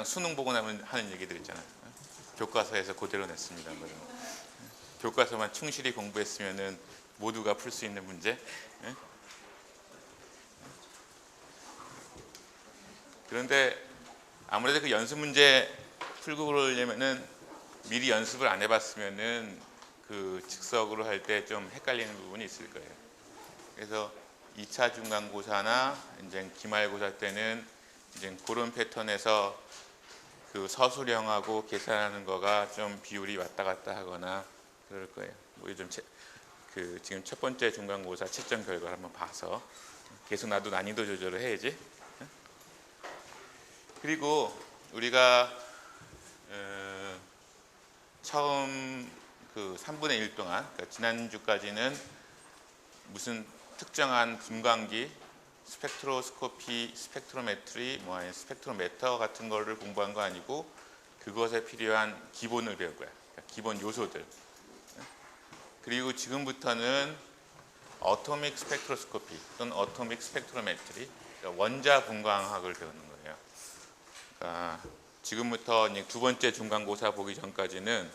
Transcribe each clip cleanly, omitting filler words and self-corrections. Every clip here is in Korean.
항상 수능 보고 나면 하는 얘기들 있잖아요. 교과서에서 그대로 냈습니다. 뭐 이런 거. 교과서만 충실히 공부했으면은 모두가 풀 수 있는 문제. 예? 그런데 아무래도 그 연습 문제 풀고 그러려면은 미리 연습을 안 해봤으면은 그 즉석으로 할 때 좀 헷갈리는 부분이 있을 거예요. 그래서 2차 중간고사나 이제 기말고사 때는 이제 그런 패턴에서 그 서술형하고 계산하는 거가 좀 비율이 왔다 갔다 하거나 그럴 거예요. 뭐 요즘 그 지금 첫 번째 중간고사 채점 결과를 한번 봐서 계속 나도 난이도 조절을 해야지. 그리고 우리가 처음 그 3분의 1 동안, 그러니까 지난주까지는 무슨 특정한 분광기, 스펙트로스코피, 스펙트로메트리, 뭐 아니 스펙트로메터 같은 거를 공부한 거 아니고 그것에 필요한 기본을 배울 거야. 그러니까 기본 요소들. 그리고 지금부터는 어토믹 스펙트로스코피 또는 어토믹 스펙트로메트리, 그러니까 원자 분광학을 배우는 거예요. 그러니까 지금부터 이제 두 번째 중간고사 보기 전까지는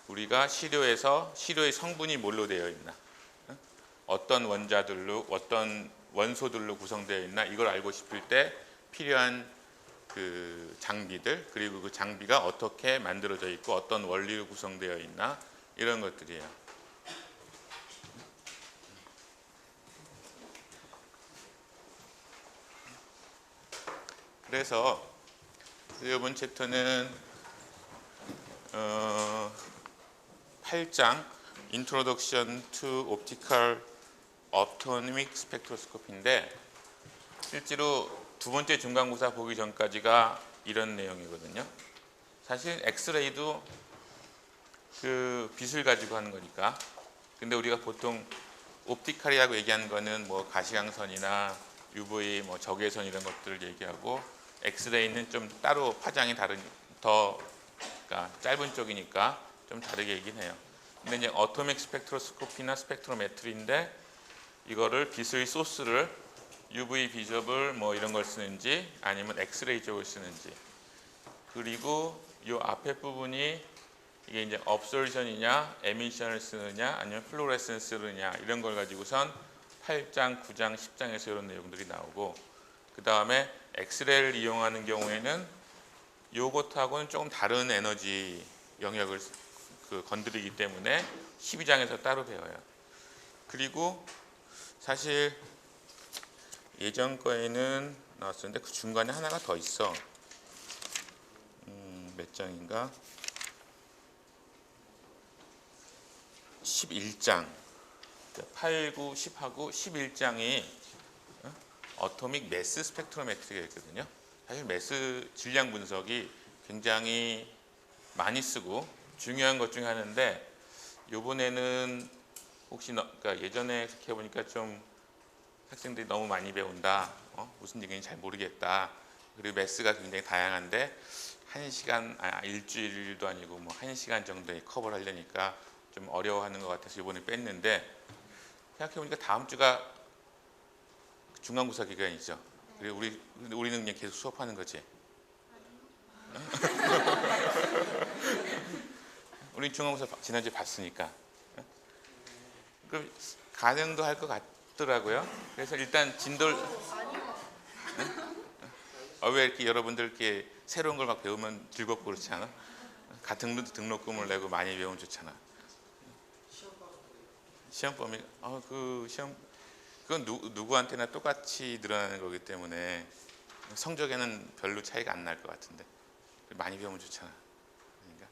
우리가 시료의 성분이 뭘로 되어 있나, 어떤 원자들로, 어떤 원소들로 구성되어 있나, 이걸 알고 싶을 때 필요한 그 장비들, 그리고 그 장비가 어떻게 만들어져 있고 어떤 원리로 구성되어 있나, 이런 것들이에요. 그래서 이번 챕터는 8장 Introduction to Optical Atomic Spectroscopy인데 실제로 두 번째 중간고사 보기 전까지가 이런 내용이거든요. 사실 엑스레이도 그 빛을 가지고 하는 거니까. 근데 우리가 보통 옵티칼이라고 얘기하는 거는 뭐 가시광선이나 UV, 뭐 적외선 이런 것들을 얘기하고, 엑스레이는 좀 따로 파장이 다른, 더 그러니까 짧은 쪽이니까 좀 다르게 얘기는 해요. 근데 이제 어토믹 스펙트로스코피나 스펙트로메트리인데 이거를 빛의 소스를 UV 비저블 뭐 이런 걸 쓰는지 아니면 엑스레이 쪽을 쓰는지, 그리고 이 앞에 부분이 이게 이제 업솔션이냐 에미션을 쓰느냐 아니면 플로레센스를 쓰느냐 이런 걸 가지고선 8장, 9장, 10장에서 이런 내용들이 나오고, 그 다음에 엑스레이를 이용하는 경우에는 요것하고는 조금 다른 에너지 영역을 건드리기 때문에 12장에서 따로 배워요. 그리고 사실 예전 거에는 나왔었는데 그 중간에 하나가 더 있어. 몇 장인가? 11장. 8, 9, 10하고 11장이 어토믹 매스 스펙트로메트리가 있거든요. 사실 매스 질량 분석이 굉장히 많이 쓰고 중요한 것 중에 하나인데, 요번에는 혹시 그러니까 예전에 그렇게 해보니까 좀 학생들이 너무 많이 배운다, 무슨 얘기인지 잘 모르겠다, 그리고 매스가 굉장히 다양한데 1시간, 일주일도 아니고 뭐 1시간 정도에 커버를 하려니까 좀 어려워하는 것 같아서 이번에 뺐는데, 생각해보니까 다음 주가 중간고사 기간이죠. 그리고 우리는 그냥 계속 수업하는 거지. 우리 중간고사 지난주에 봤으니까. 그럼 가능도 할 것 같더라고요. 그래서 일단 진도를 왜 이렇게 여러분들 이렇게 새로운 걸 막 배우면 즐겁고 그렇지 않아? 같은 등록금을 내고 많이 배우면 좋잖아. 시험범위, 그 시험, 그건 누구한테나 똑같이 늘어나는 거기 때문에 성적에는 별로 차이가 안 날 것 같은데 많이 배우면 좋잖아. 그러니까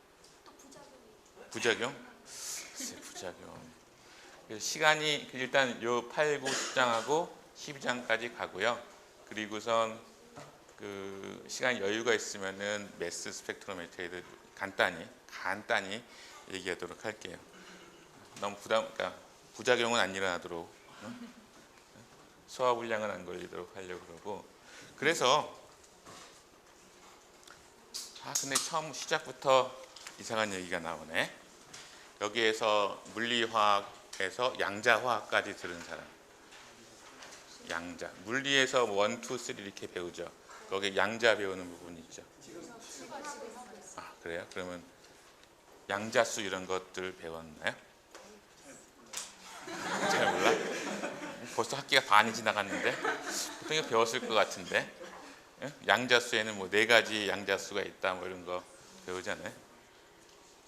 부작용? 글쎄, 부작용. 그래서 시간이 일단 요 8, 9, 10장하고 12장까지 가고요. 그리고선 그 시간 여유가 있으면은 매스 스펙트로메트리에 대해 간단히 얘기하도록 할게요. 너무 그러니까 부작용은 안 일어나도록, 소화불량은 안 걸리도록 하려고 그러고. 그래서 근데 처음 시작부터 이상한 얘기가 나오네. 여기에서 물리화학에서 양자화학까지 들은 사람. 양자. 물리에서 1, 2, 3 이렇게 배우죠. 거기에 양자 배우는 부분이 있죠. 아, 그래요? 그러면 양자수 이런 것들 배웠나요? 잘 몰라? 벌써 학기가 반이 지나갔는데 보통 이거 배웠을 것 같은데. 양자수에는 뭐 4가지 양자수가 있다 뭐 이런 거 배우잖아요.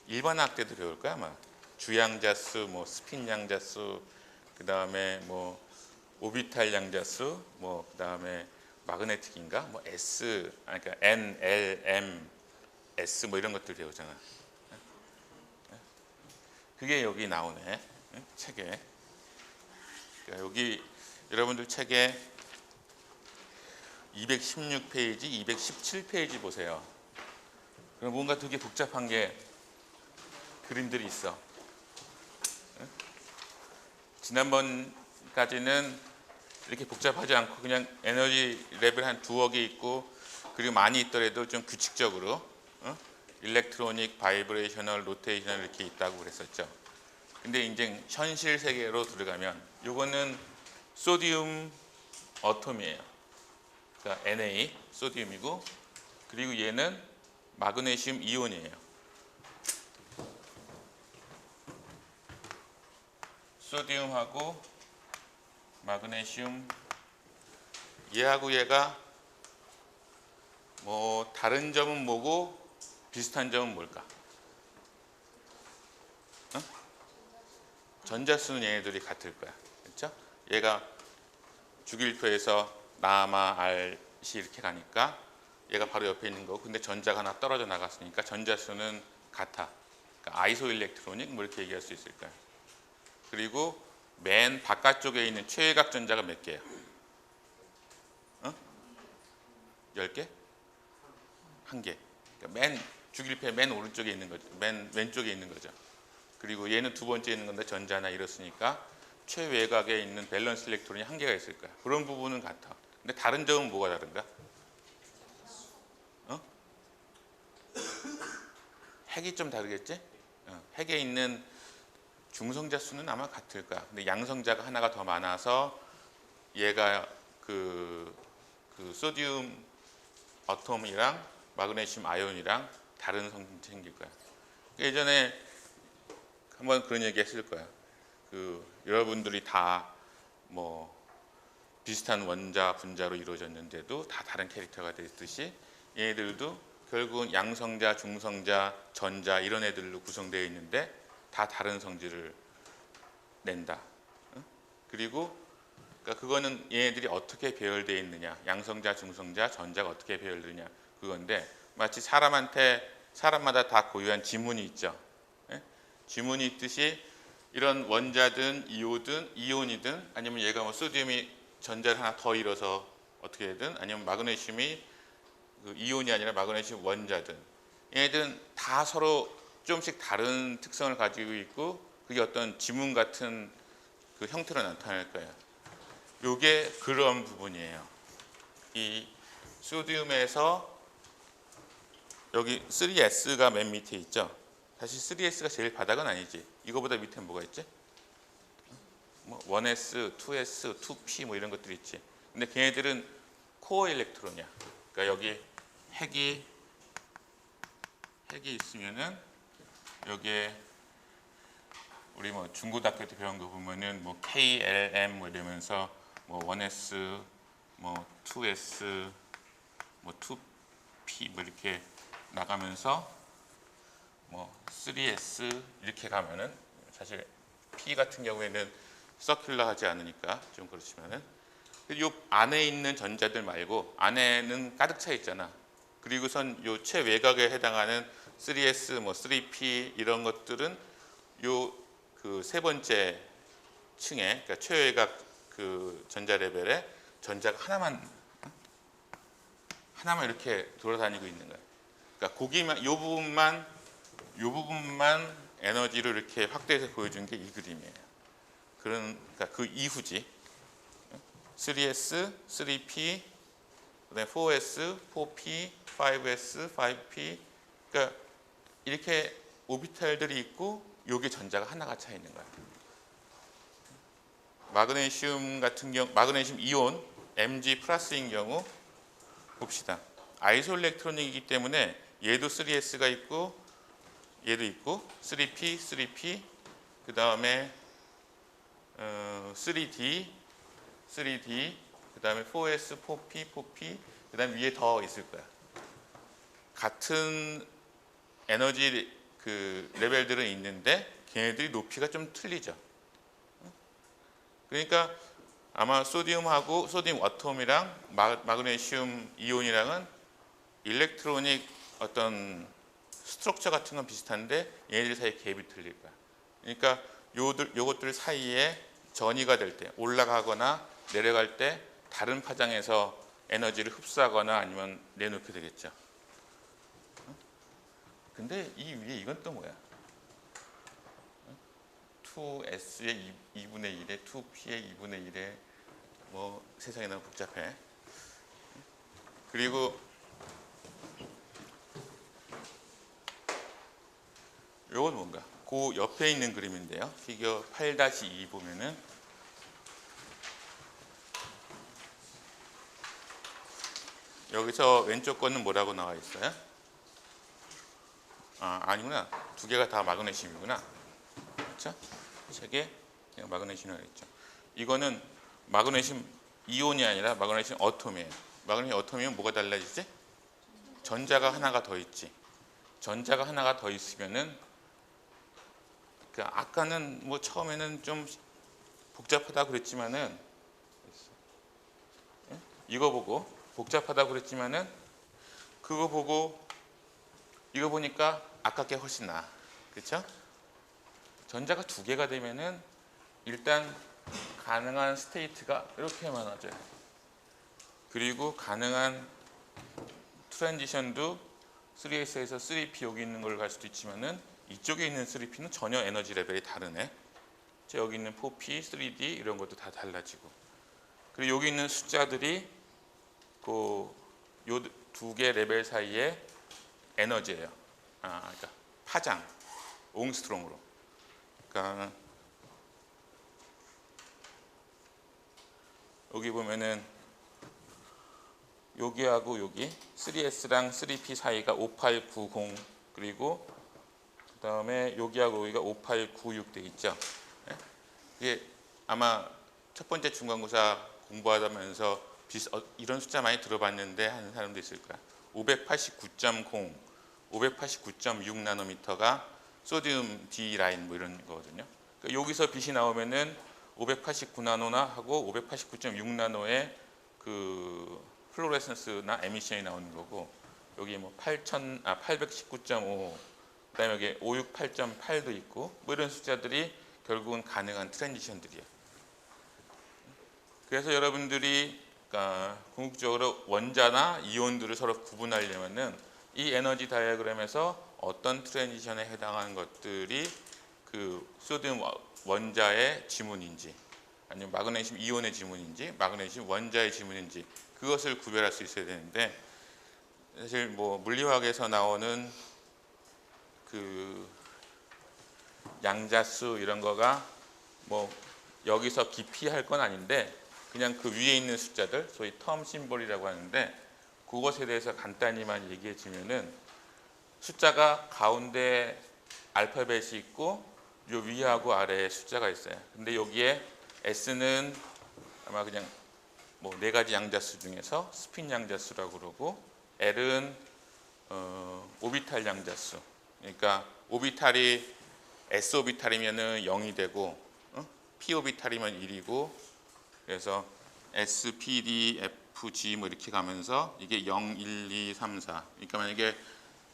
일반 학교 때도 배울 거야 아마. 주양자수, 뭐 스핀 양자수, 그 다음에 뭐 오비탈 양자수, 뭐 그 다음에 마그네틱인가, 뭐 S, 그러니까 N, L, M, S 뭐 이런 것들 배우잖아. 그게 여기 나오네, 책에. 그러니까 여기 여러분들 책에 216페이지, 217페이지 보세요. 그럼 뭔가 되게 복잡한 게 그림들이 있어. 지난번까지는 이렇게 복잡하지 않고 그냥 에너지 레벨 한 2억이 있고, 그리고 많이 있더라도 좀 규칙적으로 일렉트로닉, 바이브레이셔널, 로테이셔널 이렇게 있다고 그랬었죠. 근데 이제 현실 세계로 들어가면 요거는 소디움 어톰이에요. 그러니까 Na, 소디움이고, 그리고 얘는 마그네슘 이온이에요. 소디움하고 마그네슘, 얘하고 얘가 뭐 다른 점은 뭐고 비슷한 점은 뭘까? 전자수는 얘네들이 같을 거야. 그렇죠? 얘가 주기율표에서 나마, 알시 이렇게 가니까 얘가 바로 옆에 있는 거고, 근데 전자가 하나 떨어져 나갔으니까 전자수는 같아. 그러니까 아이소 일렉트로닉 뭐 이렇게 얘기할 수 있을 거야. 그리고 맨 바깥쪽에 있는 최외곽 전자가 몇 개야? 10개? 1개. 그러니까 맨 주기율표의 맨 오른쪽에 있는 거죠. 맨 왼쪽에 있는 거죠. 그리고 얘는 두 번째 있는 건데 전자나 이렇으니까 최외곽에 있는 밸런스 일렉트론이 1개가 있을 거야. 그런 부분은 같아. 근데 다른 점은 뭐가 다른가? 핵이 좀 다르겠지? 핵에 있는 중성자 수는 아마 같을 거야. 근데 양성자가 하나가 더 많아서 얘가 그 소디움 어톰이랑 마그네슘 아연이랑 다른 성질이 생길 거야. 예전에 한번 그런 얘기 했을 거야. 여러분들이 다 뭐 비슷한 원자 분자로 이루어졌는데도 다 다른 캐릭터가 됐듯이 얘네들도 결국은 양성자, 중성자, 전자 이런 애들로 구성되어 있는데 다 다른 성질을 낸다. 그리고 그러니까 그거는 얘네들이 어떻게 배열되어 있느냐, 양성자, 중성자, 전자가 어떻게 배열되느냐 그건데, 마치 사람마다 다 고유한 지문이 있죠. 지문이 있듯이 이런 원자든 이온이든 아니면 얘가 뭐 소디움이 전자를 하나 더 잃어서 어떻게 되든, 아니면 마그네슘이 이온이 아니라 마그네슘 원자든, 얘네들은 다 서로 조금씩 다른 특성을 가지고 있고 그게 어떤 지문 같은 그 형태로 나타날 거예요. 요게 그런 부분이에요. 이 소디움에서 여기 3S가 맨 밑에 있죠. 사실 3S가 제일 바닥은 아니지. 이거보다 밑에 뭐가 있지? 뭐 1S, 2S, 2P 뭐 이런 것들이 있지. 근데 걔네들은 코어 일렉트론이야. 그러니까 여기 핵이 있으면은 여기에 우리 뭐 중고등학교 때 배운 거 보면은 뭐 KLM 뭐 이러면서 뭐 1S, 뭐 2S, 뭐 2P 뭐 이렇게 나가면서 뭐 3S 이렇게 가면은, 사실 P 같은 경우에는 서큘러하지 않으니까 좀 그렇지만은, 요 안에 있는 전자들 말고 안에는 가득 차 있잖아. 그리고선 요 최외곽에 해당하는 3S, 뭐 3P 이런 것들은 요 그 세 번째 층에, 그러니까 최외곽 그 전자 레벨에 전자가 하나만 이렇게 돌아다니고 있는 거야. 그러니까 거기만 요 부분만 에너지를 이렇게 확대해서 보여준 게 이 그림이에요. 그러니까 그 이후지. 3S, 3P, 그다음에 4S, 4P, 5S, 5P. 그러니까 이렇게 오비탈들이 있고 여기 전자가 하나가 차 있는 거야. 마그네슘 같은 경우, 마그네슘 이온 Mg 플러스인 경우 바꿉시다. 아이소일렉트로닉이기 때문에 얘도 3S가 있고 얘도 있고 3P, 3P 그 다음에 3D, 3D 그 다음에 4S, 4P, 4P 그 다음에 위에 더 있을 거야. 같은 에너지 그 레벨들은 있는데 걔네들이 높이가 좀 틀리죠. 그러니까 아마 소디움하고 소디움 어텀이랑 마그네슘 이온이랑은 일렉트로닉 어떤 스트럭처 같은 건 비슷한데 얘네들 사이 갭이 틀릴 거야. 그러니까 요것들 사이에 전이가 될 때 올라가거나 내려갈 때 다른 파장에서 에너지를 흡수하거나 아니면 내놓게 되겠죠. 근데 이 위에 이건 또 뭐야? 2S의 2분의 1에 2P의 2분의 1에 뭐 세상에 너무 복잡해. 그리고 요건 뭔가? 그 옆에 있는 그림인데요. 피겨 8-2 보면은 여기서 왼쪽 거는 뭐라고 나와 있어요? 아니구나. 두 개가 다 마그네슘이구나. 그렇죠? 세 개 그냥 마그네슘이라고 했죠. 이거는 마그네슘 이온이 아니라 마그네슘 어텀이에요. 마그네슘 어텀이면 뭐가 달라지지? 전자가 하나가 더 있지. 전자가 하나가 더 있으면은 아까는 뭐 처음에는 좀 복잡하다 그랬지만은 이거 보고 복잡하다 그랬지만은 그거 보고 이거 보니까 아까 게 훨씬 나아. 그렇죠? 전자가 두 개가 되면은 일단 가능한 스테이트가 이렇게 많아져요. 그리고 가능한 트랜지션도 3S에서 3P 여기 있는 걸 갈 수도 있지만은 이쪽에 있는 3P는 전혀 에너지 레벨이 다르네. 여기 있는 4P, 3D 이런 것도 다 달라지고. 그리고 여기 있는 숫자들이 그 요 두 개 레벨 사이의 에너지예요. 그러니까 파장, 옹스트롱으로. 그러니까 여기 보면은 여기하고 여기 3S랑 3P 사이가 5890 그리고 그 다음에 여기하고 여기가 5896 돼 있죠. 네? 이게 아마 첫 번째 중간고사 공부하면서 이런 숫자 많이 들어봤는데 하는 사람도 있을 거야. 589.0, 589.6 나노미터가 소디움 D 라인 뭐 이런 거거든요. 그러니까 여기서 빛이 나오면은 589 나노나 하고 589.6 나노의 그 플로레센스나 에미션이 나오는 거고 여기 뭐 819.5 그다음에 여기 568.8도 있고 뭐 이런 숫자들이 결국은 가능한 트랜지션들이에요. 그래서 여러분들이 그러니까 궁극적으로 원자나 이온들을 서로 구분하려면은 이 에너지 다이어그램에서 어떤 트랜지션에 해당하는 것들이 그 소디움 원자의 지문인지 아니면 마그네슘 이온의 지문인지 마그네슘 원자의 지문인지 그것을 구별할 수 있어야 되는데 사실 뭐 물리학에서 나오는 그 양자수 이런 거가 뭐 여기서 깊이 할 건 아닌데 그냥 그 위에 있는 숫자들 소위 텀 심볼이라고 하는데 그것에 대해서 간단히만 얘기해 주면은 숫자가 가운데 알파벳이 있고 요 위하고 아래에 숫자가 있어요. 근데 여기에 S는 아마 그냥 뭐 네 가지 양자수 중에서 스핀 양자수라고 그러고 L은 오비탈 양자수. 그러니까 오비탈이 S 오비탈이면은 0이 되고 P 오비탈이면 1이고 그래서 S, P, D, F, G 뭐 이렇게 가면서 이게 0, 1, 2, 3, 4. 그러니까 만약에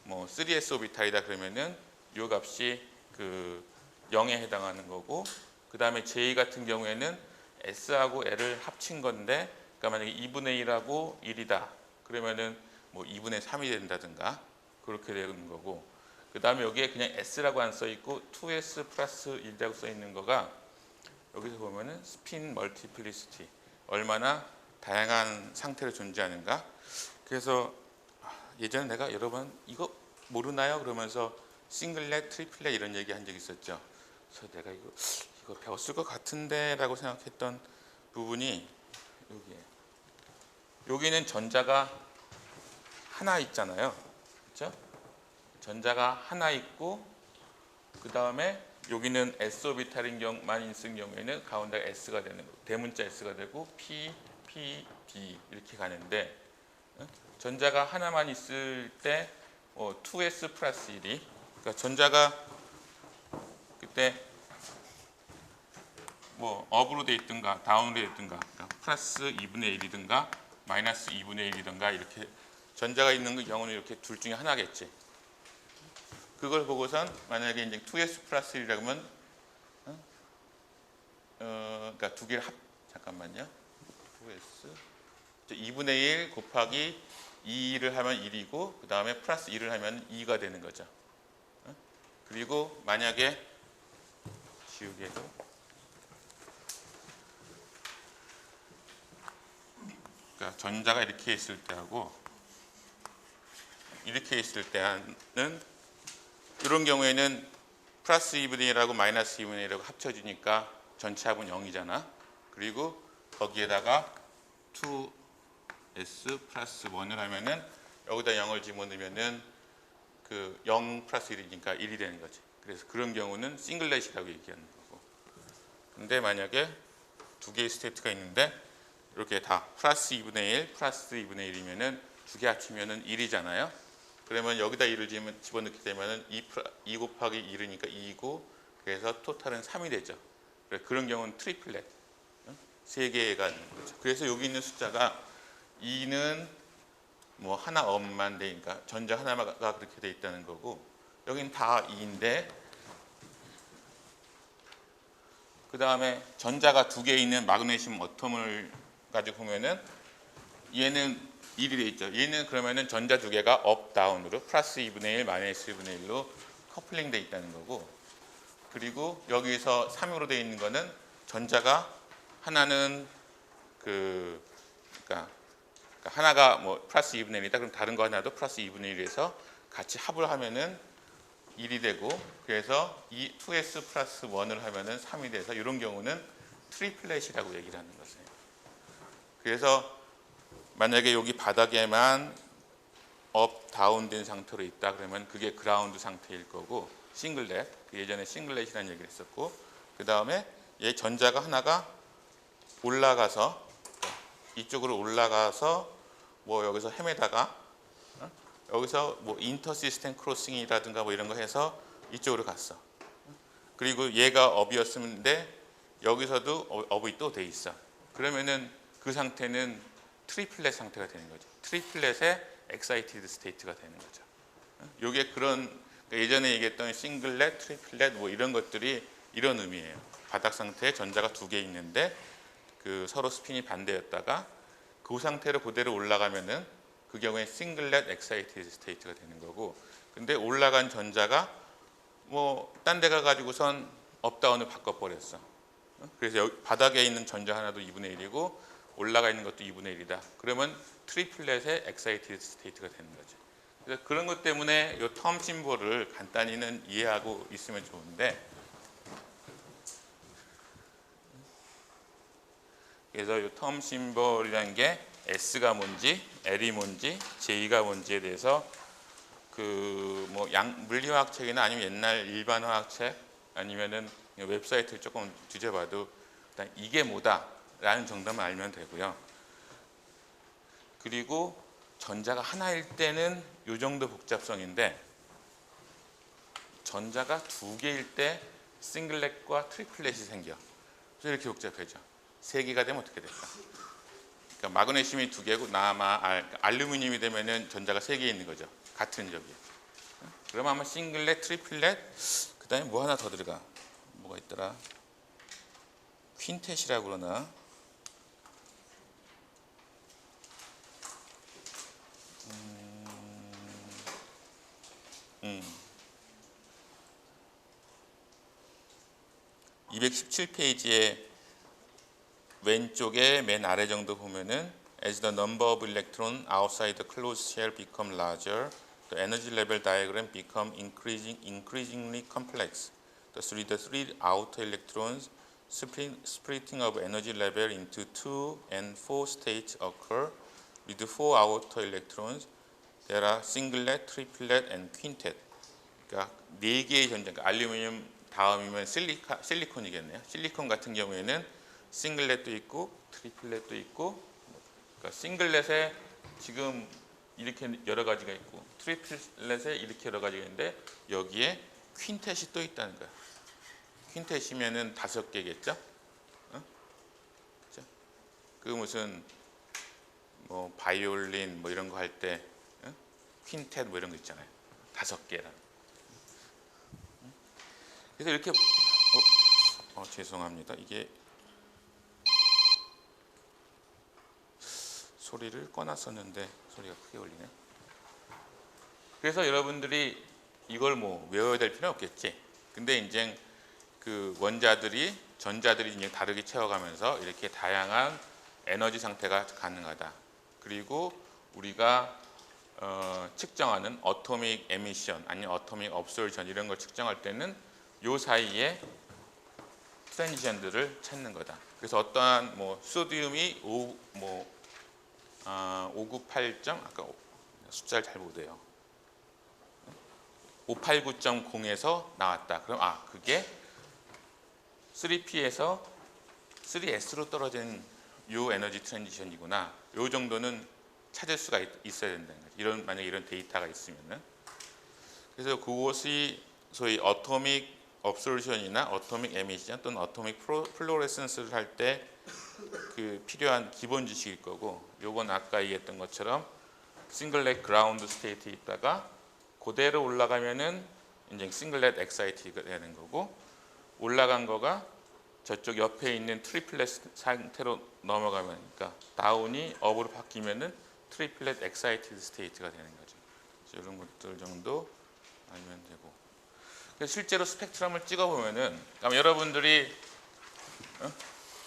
뭐 3S 오비탈이다 그러면은 요 값이 그 0에 해당하는 거고 그다음에 J 같은 경우에는 S하고 L을 합친 건데 그러니까 만약에 2분의 1하고 1이다. 그러면은 뭐 2분의 3이 된다든가 그렇게 되는 거고 그다음에 여기에 그냥 S라고 안 써 있고 2S 플러스 1이라고 써 있는 거가 여기서 보면은 스핀 멀티플리시티 얼마나 다양한 상태로 존재하는가. 그래서 예전에 내가 여러 번 이거 모르나요? 그러면서 싱글렛, 트리플렛 이런 얘기 한 적 있었죠. 그래서 내가 이거 배웠을 것 같은데라고 생각했던 부분이 여기에. 여기는 전자가 하나 있잖아요. 그렇죠? 전자가 하나 있고 그 다음에 여기는 s 오비탈인 경우만 있는 경우에는 가운데 s가 되는 거, 대문자 s가 되고 p, p, d 이렇게 가는데 전자가 하나만 있을 때 2s 플러스 1이 그러니까 전자가 그때 뭐 업으로 돼 있든가 다운으로 돼 있든가 그러니까 플러스 2분의 1이든가 마이너스 2분의 1이든가 이렇게 전자가 있는 경우는 이렇게 둘 중에 하나겠지. 그걸 보고선 만약에 이제 2s 플러스 1이라고 하면 그러니까 두 개를 잠깐만요. 2s 2분의 1 곱하기 2를 하면 1이고 그 다음에 플러스 1을 하면 2가 되는 거죠. 그리고 만약에 지우개도 그러니까 전자가 이렇게 있을 때하고 이렇게 있을 때는 이런 경우에는 플러스 2분의 1하고 마이너스 2분의 1하고 합쳐지니까 전체 합은 0이잖아. 그리고 거기에다가 2s 플러스 1을 하면은 여기다 0을 집어넣으면은 그 0 플러스 1이니까 1이 되는 거지. 그래서 그런 경우는 싱글렛이라고 얘기하는 거고. 근데 만약에 두 개의 스테이트가 있는데 이렇게 다 플러스 2분의 1, 플러스 2분의 1이면은 두 개 합치면은 1이잖아요. 그러면 여기다 1을 집어넣게 되면은 2 곱하기 1이니까 2이고 그래서 토탈은 3이 되죠. 그런 경우는 트리플렛. 세 개가 있는 거죠. 그래서 여기 있는 숫자가 2는 뭐 하나 업만 되니까 전자 하나가 그렇게 돼 있다는 거고 여긴 다 2인데 그 다음에 전자가 두 개 있는 마그네슘 어텀을 가지고 보면은 얘는 1이 돼 있죠. 얘는 그러면은 전자 두 개가 업 다운으로 플러스 2분의 1, 마이너스 2분의 1로 커플링 돼 있다는 거고 그리고 여기서 3으로 돼 있는 거는 전자가 하나는 그러니까 하나가 뭐 플러스 2분의 1이다. 그럼 다른 거 하나도 플러스 2분의 1에서 같이 합을 하면은 1이 되고 그래서 이 2s 플러스 1을 하면은 3이 돼서 이런 경우는 트리플렛이라고 얘기를 하는 거죠. 그래서 만약에 여기 바닥에만 업 다운 된 상태로 있다 그러면 그게 그라운드 상태일 거고 싱글렛 예전에 싱글렛이라는 얘기를 했었고 그 다음에 얘 전자가 하나가 올라가서 이쪽으로 올라가서 뭐 여기서 헤매다가 여기서 뭐 인터 시스템 크로싱이라든가 뭐 이런 거 해서 이쪽으로 갔어. 그리고 얘가 업이었는데 여기서도 업이 또 돼 있어. 그러면은 그 상태는 트리플렛 상태가 되는 거죠. 트리플렛의 엑사이티드 스테이트가 되는 거죠. 요게 그런 예전에 얘기했던 싱글렛, 트리플렛 뭐 이런 것들이 이런 의미예요. 바닥 상태에 전자가 두 개 있는데 그 서로 스핀이 반대였다가 그 상태로 그대로 올라가면은 그 경우에 싱글렛 엑사이티드 스테이트가 되는 거고 근데 올라간 전자가 뭐 딴 데 가가지고선 업다운을 바꿔버렸어. 그래서 여기 바닥에 있는 전자 하나도 2분의 1이고 올라가 있는 것도 2분의 1이다. 그러면 트리플렛의 엑사이티드 스테이트가 되는 거죠. 그래서 그런 것 때문에 이 텀 심볼을 간단히는 이해하고 있으면 좋은데 그래서 이 텀 심볼이라는 게 S가 뭔지, L이 뭔지, J가 뭔지에 대해서 그 뭐 물리화학 책이나 아니면 옛날 일반 화학 책 아니면은 웹사이트를 조금 뒤져봐도 일단 이게 뭐다라는 정도만 알면 되고요. 그리고 전자가 하나일 때는 이 정도 복잡성인데 전자가 두 개일 때 싱글렛과 트리플렛이 생겨. 그래서 이렇게 복잡해져. 세 개가 되면 어떻게 될까? 그러니까 마그네슘이 두 개고 알루미늄이 되면은 전자가 세 개 있는 거죠. 같은 적이. 그러면 아마 싱글렛, 트리플렛, 그 다음에 뭐 하나 더 들어가. 뭐가 있더라? 퀸텟이라고 그러나? 217페이지에 왼쪽에 맨 아래 정도 보면은 as the number of electrons outside the closed shell become larger, the energy level diagram become increasingly complex. The three outer electrons splitting of energy level into 2 and 4 states occur with the 4 outer electrons there are singlet, triplet, and quintet. 그러니까 4개의 전자, 그러니까 알루미늄 다음이면 실리콘이겠네요. 실리콘 같은 경우에는 싱글렛도 있고 트리플렛도 있고, 그러니까 싱글렛에 지금 이렇게 여러 가지가 있고 트리플렛에 이렇게 여러 가지가 있는데 여기에 퀸텟이 또 있다는 거야. 퀸텟이면은 5개겠죠? 어? 그죠? 그 무슨 뭐 바이올린 뭐 이런 거 할 때 퀸텟 뭐 이런 거 있잖아요. 5개라. 그래서 이렇게 죄송합니다. 이게 소리를 꺼놨었는데 소리가 크게 울리네. 그래서 여러분들이 이걸 뭐 외워야 될 필요는 없겠지. 근데 이제 그 전자들이 이제 다르게 채워가면서 이렇게 다양한 에너지 상태가 가능하다. 그리고 우리가 측정하는 어토믹 에미션 아니면 어토믹 업솔션 이런 걸 측정할 때는 요 사이에 트랜지션들을 찾는 거다. 그래서 어떠한 뭐 소디움이 598점 아까 숫자를 잘 못해요. 589.0에서 나왔다. 그럼 그게 3P에서 3S로 떨어진 요 에너지 트랜지션이구나. 요 정도는 찾을 수가 있어야 된다는 거죠. 만약에 이런 데이터가 있으면은. 그래서 그것이 소위 어토믹 업솔션이나 어토믹 에미션 또는 어토믹 플로레센스를 할 때 그 필요한 기본 지식일 거고, 요건 아까 얘기했던 것처럼 싱글렛 그라운드 스테이트에 있다가 그대로 올라가면은 이제 싱글렛 엑사이티가 되는 거고, 올라간 거가 저쪽 옆에 있는 트리플렛 상태로 넘어가면, 그러니까 다운이 업으로 바뀌면은 트리플렛 엑사이티드 스테이트가 되는 거죠. 이런 것들 정도 알면 되고. 그래서 실제로 스펙트럼을 찍어보면은, 그러니까 여러분들이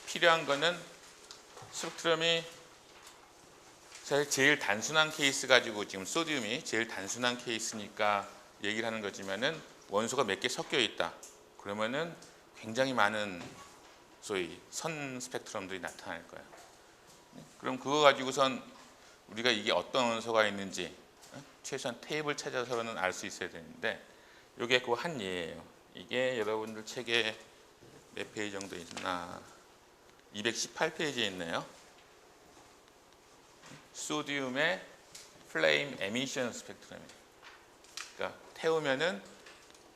필요한 거는 스펙트럼이 사실 제일 단순한 케이스 가지고 지금 소디움이 제일 단순한 케이스니까 얘기를 하는 거지만은 원소가 몇 개 섞여 있다. 그러면은 굉장히 많은 소위 선 스펙트럼들이 나타날 거예요. 그럼 그거 가지고선 우리가 이게 어떤 원소가 있는지 최소한 테이블 찾아서는 알 수 있어야 되는데, 이게 그 한 예예요. 이게 여러분들 책에 몇 페이지 정도 있나? 218페이지에 있네요. 소디움의 플레임 에미션 스펙트럼이에요. 그러니까 태우면은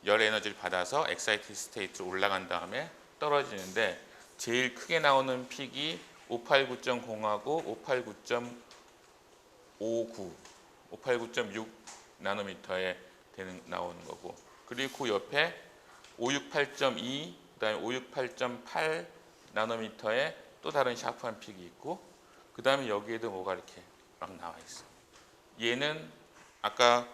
열 에너지를 받아서 엑사이티드 스테이트로 올라간 다음에 떨어지는데, 제일 크게 나오는 픽이 589.0하고 589.59, 589.6 나노미터에 나오는 거고, 그리고 그 옆에 568.2, 그다음에 568.8 나노미터에 또 다른 샤프한 픽이 있고, 그 다음에 여기에도 뭐가 이렇게 막 나와 있어. 얘는 아까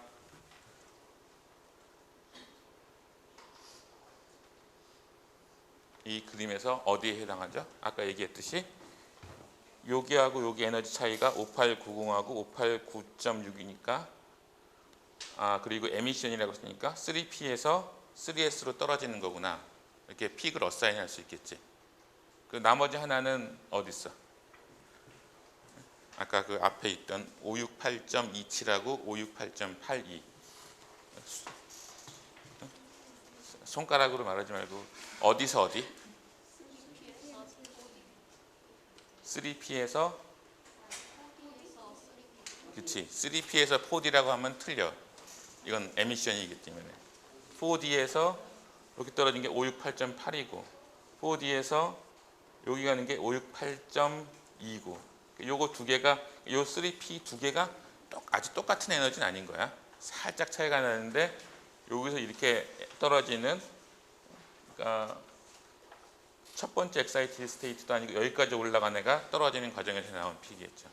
이 그림에서 어디에 해당하죠? 아까 얘기했듯이 여기하고 여기 에너지 차이가 5890하고 589.6이니까, 그리고 에미션이라고 했으니까 3P에서 3S로 떨어지는 거구나. 이렇게 픽을 어사인 할 수 있겠지. 그 나머지 하나는 어디 있어? 아까 그 앞에 있던 568.27하고 568.82. 손가락으로 말하지 말고 어디서 어디? 3P에서 그렇지. 3P에서 4D라고 하면 틀려. 이건 에미션이기 때문에. 4D에서 이렇게 떨어진 게 568.8이고 4D에서 여기 가는 게 568.29. 요거 두 개가, 요 3P 두 개가 아주 똑같은 에너지는 아닌 거야. 살짝 차이가 나는데 여기서 이렇게 떨어지는, 그러니까 첫 번째 엑사이티드 스테이트도 아니고 여기까지 올라간 애가 떨어지는 과정에서 나온 픽이겠죠.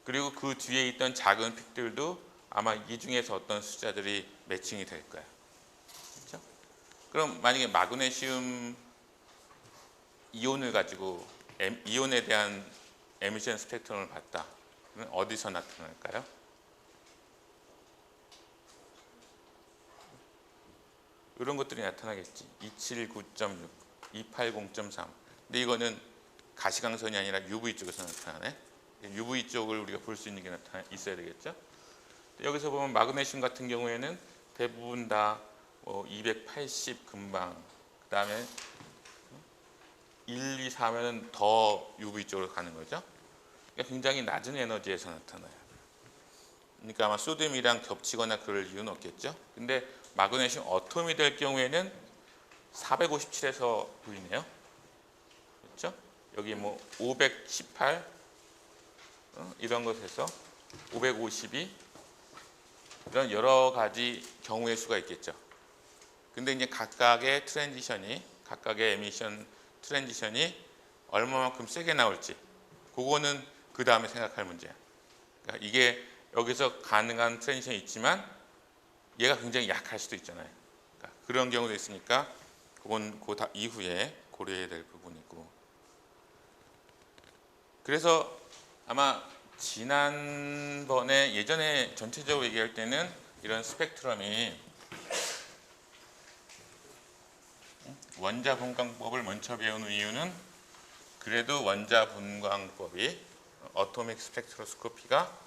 그리고 그 뒤에 있던 작은 픽들도 아마 이 중에서 어떤 숫자들이 매칭이 될 거야. 그렇죠? 그럼 만약에 마그네슘 이온을 가지고 이온에 대한 에미션 스펙트럼을 봤다. 그러면 어디서 나타날까요? 이런 것들이 나타나겠지. 279.6, 280.3. 근데 이거는 가시광선이 아니라 UV 쪽에서 나타나네. UV 쪽을 우리가 볼 수 있는 게 있어야 되겠죠. 여기서 보면 마그네슘 같은 경우에는 대부분 다 280 근방, 그 다음에 1, 2, 4면은 더 UV 쪽으로 가는 거죠. 그러니까 굉장히 낮은 에너지에서 나타나요. 그러니까 아마 소듐이랑 겹치거나 그럴 이유는 없겠죠. 근데 마그네슘 어텀이 될 경우에는 457에서 보이네요. 그렇죠? 여기 뭐 518 이런 것에서 552 이런 여러 가지 경우의 수가 있겠죠. 근데 이제 각각의 에미션 트랜지션이 얼마만큼 세게 나올지 그거는 그 다음에 생각할 문제야. 그러니까 이게 여기서 가능한 트랜지션이 있지만 얘가 굉장히 약할 수도 있잖아요. 그러니까 그런 경우도 있으니까 그건 그 이후에 고려해야 될 부분이고. 그래서 아마 지난번에 예전에 전체적으로 얘기할 때는 이런 스펙트럼이 원자분광법을 먼저 배우는 이유는 그래도 원자분광법이 어토믹 스펙트로스코피가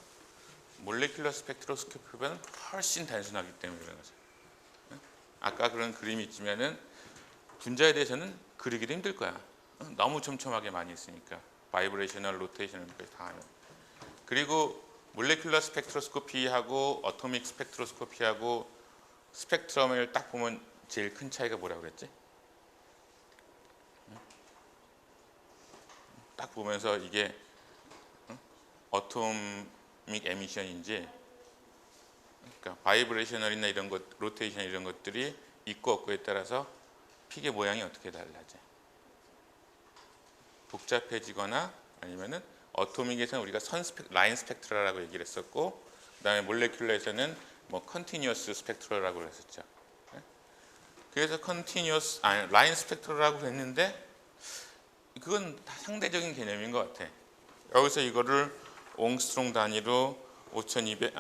몰레큘러 스펙트로스코피보다는 훨씬 단순하기 때문에 그런 거죠. 아까 그런 그림이 있지만은 분자에 대해서는 그리기도 힘들 거야. 너무 촘촘하게 많이 있으니까. 바이브레이셔널, 로테이셔널까지 다 하면. 그리고 몰레큘러 스펙트로스코피하고 어토믹 스펙트로스코피하고 스펙트럼을 딱 보면 제일 큰 차이가 뭐라고 그랬지? 딱 보면서 이게 어토믹 에미션인지, 그러니까 바이브레이셔널이나 이런 것, 로테이션 이런 것들이 있고 없고에 따라서 픽의 모양이 어떻게 달라져? 복잡해지거나 아니면은 어토믹에서는 우리가 라인 스펙트라라고 얘기를 했었고, 그다음에 몰레큘러에서는 뭐 컨티뉴어스 스펙트라라고 그랬었죠. 그래서 라인 스펙트라라고 했는데 그건 다 상대적인 개념인 것 같아. 여기서 이거를 옹스트롱 단위로 5200,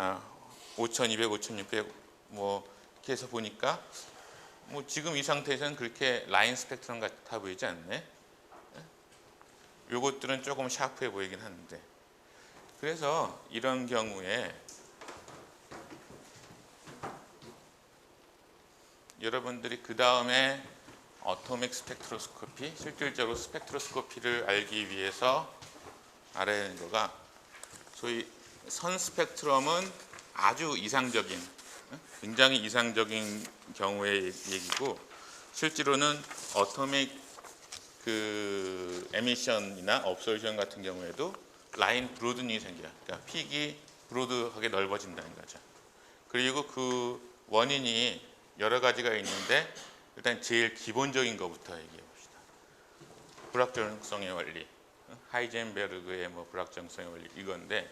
5600 뭐 이렇게 해서 보니까 뭐 지금 이 상태에서는 그렇게 라인 스펙트럼 같아 보이지 않네. 요것들은 조금 샤프해 보이긴 하는데, 그래서 이런 경우에 여러분들이 그 다음에 어토믹 스펙트로스코피, 실질적으로 스펙트로스코피를 알기 위해서 알아야 하는 거가, 소위 선 스펙트럼은 아주 이상적인, 굉장히 이상적인 경우의 얘기고, 실제로는 어토믹 그 에미션이나 업소션 같은 경우에도 라인 브로드닝이 생겨요. 그러니까 픽이 브로드하게 넓어진다는 거죠. 그리고 그 원인이 여러 가지가 있는데 일단 제일 기본적인 것부터 얘기해 봅시다. 불확정성의 원리, 하이젠베르그의 뭐 불확정성의 원리 이건데,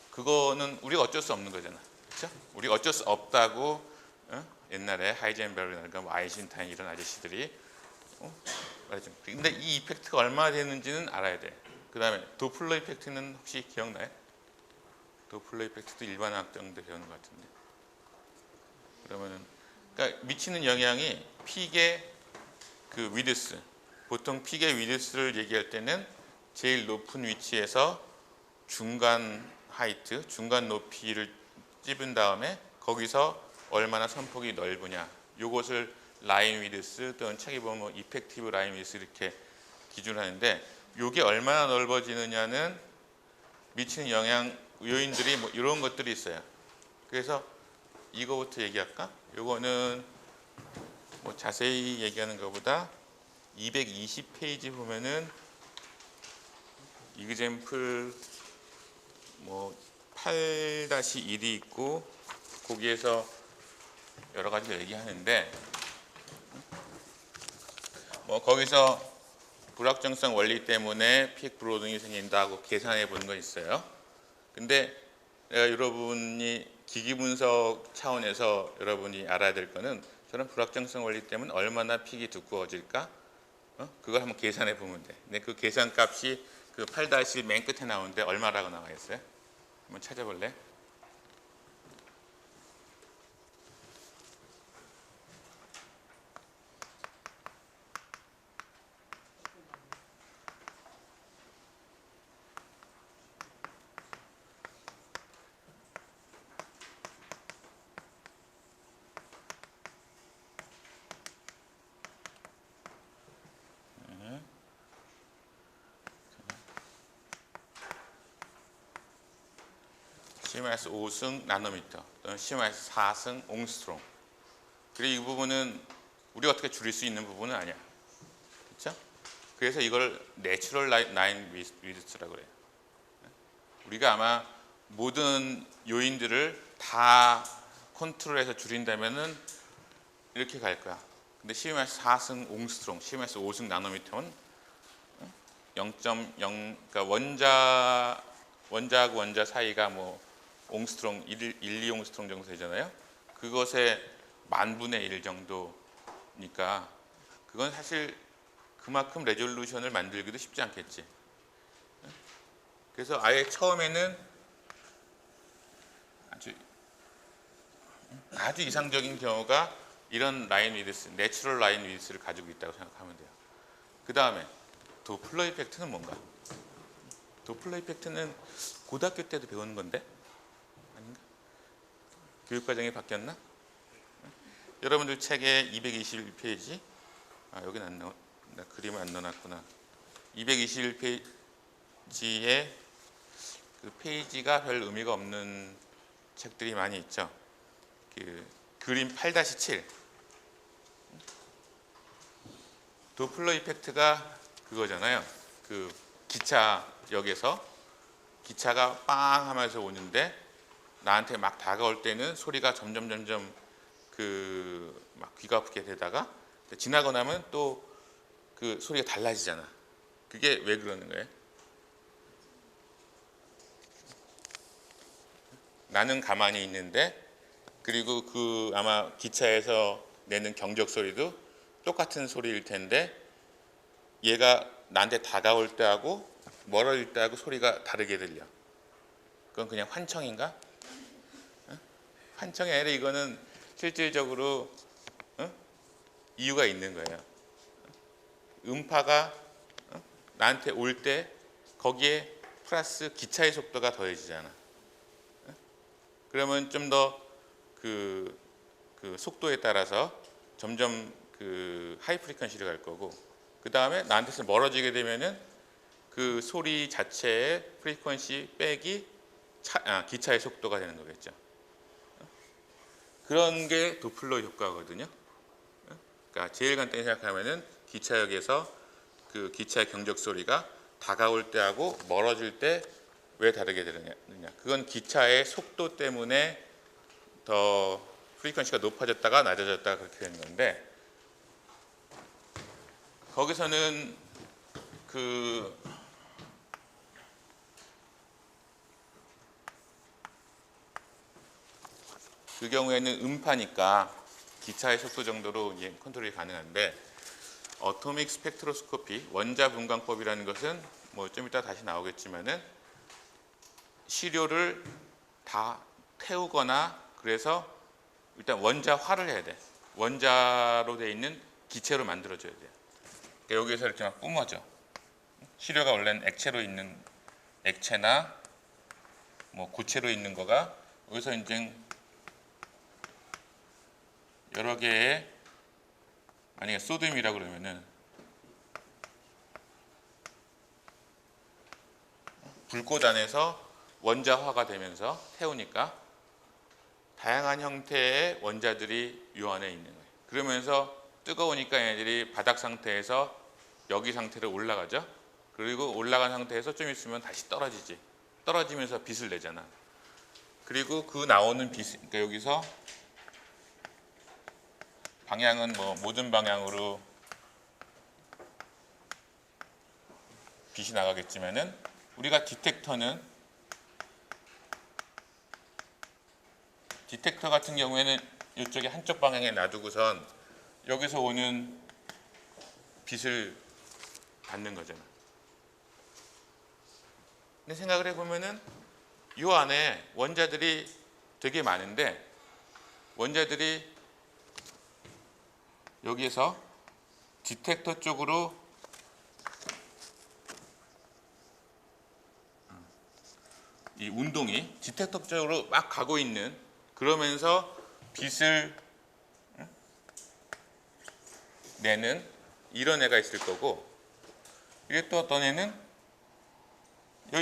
그거는 우리가 어쩔 수 없는 거잖아. 그렇죠? 우리가 어쩔 수 없다고 옛날에 하이젠베르그나 뭐 아인슈타인 이런 아저씨들이 말했죠. 근데 이 이펙트가 얼마나 되는지는 알아야 돼. 그 다음에 도플러 이펙트는 혹시 기억나요? 도플러 이펙트도 일반화학 정도 배우는 것 같은데. 그러면은 그러니까 미치는 영향이 픽의 그 위드스, 보통 픽의 위드스를 얘기할 때는 제일 높은 위치에서 중간 하이트, 중간 높이를 찝은 다음에 거기서 얼마나 선폭이 넓으냐, 요것을 라인 위드스 또는 책에 보면 뭐 이펙티브 라인 위드스 이렇게 기준하는데, 요게 얼마나 넓어지느냐는 미치는 영향 요인들이 뭐 이런 것들이 있어요. 그래서 이거부터 얘기할까? 요거는 뭐 자세히 얘기하는 것보다 220페이지 보면은 이그젬플 뭐 8-1이 있고 거기에서 여러 가지 얘기하는데, 뭐 거기서 불확정성 원리 때문에 픽 브로딩이 생긴다고 계산해 보는 거 있어요. 근데 내가 여러분이 기기 분석 차원에서 여러분이 알아야 될 거는, 저는 불확정성 원리 때문에 얼마나 픽이 두꺼워질까? 그걸 한번 계산해 보면 돼. 근데 그 계산 값이 그 8-1 맨 끝에 나오는데 얼마라고 나와 있어요? 한번 찾아볼래? 10-5승 나노미터 또는 10-4승 옹스트롱. 그리고 이 부분은 우리가 어떻게 줄일 수 있는 부분은 아니야. 그렇죠? 그래서 이걸 내추럴 라인 위드스라고 그래요. 우리가 아마 모든 요인들을 다 컨트롤해서 줄인다면은 이렇게 갈 거야. 근데 10-4승 옹스트롱, 10-5승 나노미터는 0.0, 그러니까 원자하고 원자 사이가 뭐 옹스트롱 1, 2옹스트롱 정도 되잖아요. 그것의 10,000분의 1 정도니까 그건 사실 그만큼 레졸루션을 만들기도 쉽지 않겠지. 그래서 아예 처음에는 아주 이상적인 경우가 이런 라인 위드스, 내추럴 라인 위드스를 가지고 있다고 생각하면 돼요. 그 다음에 도플러 이펙트는 뭔가? 도플러 이펙트는 고등학교 때도 배우는 건데? 아닌가? 교육과정이 바뀌었나? 여러분들 책의 221페이지 여기는 안 나와, 나 그림을 안 넣어놨구나. 221페이지에 그 페이지가 별 의미가 없는 책들이 많이 있죠. 그 그림 8-7 도플러 이펙트가 그거잖아요. 그 기차역에서 기차가 빵 하면서 오는데 나한테 막 다가올 때는 소리가 점점 그 막 귀가 아프게 되다가 지나고 나면 또 그 소리가 달라지잖아. 그게 왜 그러는 거예요? 나는 가만히 있는데 그리고 그 아마 기차에서 내는 경적 소리도 똑같은 소리일 텐데 얘가 나한테 다가올 때하고 멀어질 때하고 소리가 다르게 들려. 그건 그냥 환청인가? 환청이 아니라 이거는 실질적으로 이유가 있는 거예요. 음파가 나한테 올 때 거기에 플러스 기차의 속도가 더해지잖아. 그러면 좀 더 그 속도에 따라서 점점 그 하이 프리퀀시로 갈 거고, 그 다음에 나한테서 멀어지게 되면은 그 소리 자체의 프리퀀시 빼기 기차의 속도가 되는 거겠죠. 그런 게 도플러 효과거든요. 그러니까 제일 간단히 생각하면은 기차역에서 그 기차의 경적 소리가 다가올 때하고 멀어질 때 왜 다르게 들리냐? 그건 기차의 속도 때문에 더 프리퀀시가 높아졌다가 낮아졌다가 그렇게 되는 건데, 거기서는 그 경우에는 음파니까 기차의 속도 정도로 이제 컨트롤이 가능한데, 어토믹 스펙트로스코피 원자 분광법이라는 것은 뭐 좀 이따 다시 나오겠지만은 시료를 다 태우거나 그래서 일단 원자화를 해야 돼. 원자로 돼 있는 기체로 만들어줘야 돼. 그러니까 여기서 이렇게 막 뿜어져. 시료가 원래는 액체로 있는 액체나 뭐 고체로 있는 거가 여기서 이제 여러 개의, 만약에 소듐이라고 그러면은 불꽃 안에서 원자화가 되면서 태우니까 다양한 형태의 원자들이 이 안에 있는 거예요. 그러면서 뜨거우니까 얘네들이 바닥 상태에서 여기 상태로 올라가죠. 그리고 올라간 상태에서 좀 있으면 다시 떨어지지. 떨어지면서 빛을 내잖아. 그리고 그 나오는 빛, 그러니까 여기서 방향은 뭐 모든 방향으로 빛이 나가겠지만은 우리가 디텍터 같은 경우에는 이쪽에 한쪽 방향에 놔두고선 여기서 오는 빛을 받는 거잖아. 근데 생각을 해보면은 이 안에 원자들이 되게 많은데, 원자들이 여기에서 디텍터 쪽으로 이 운동이 디텍터 쪽으로 막 가고 있는, 그러면서 빛을 내는 이런 애가 있을 거고, 이게 또 어떤 애는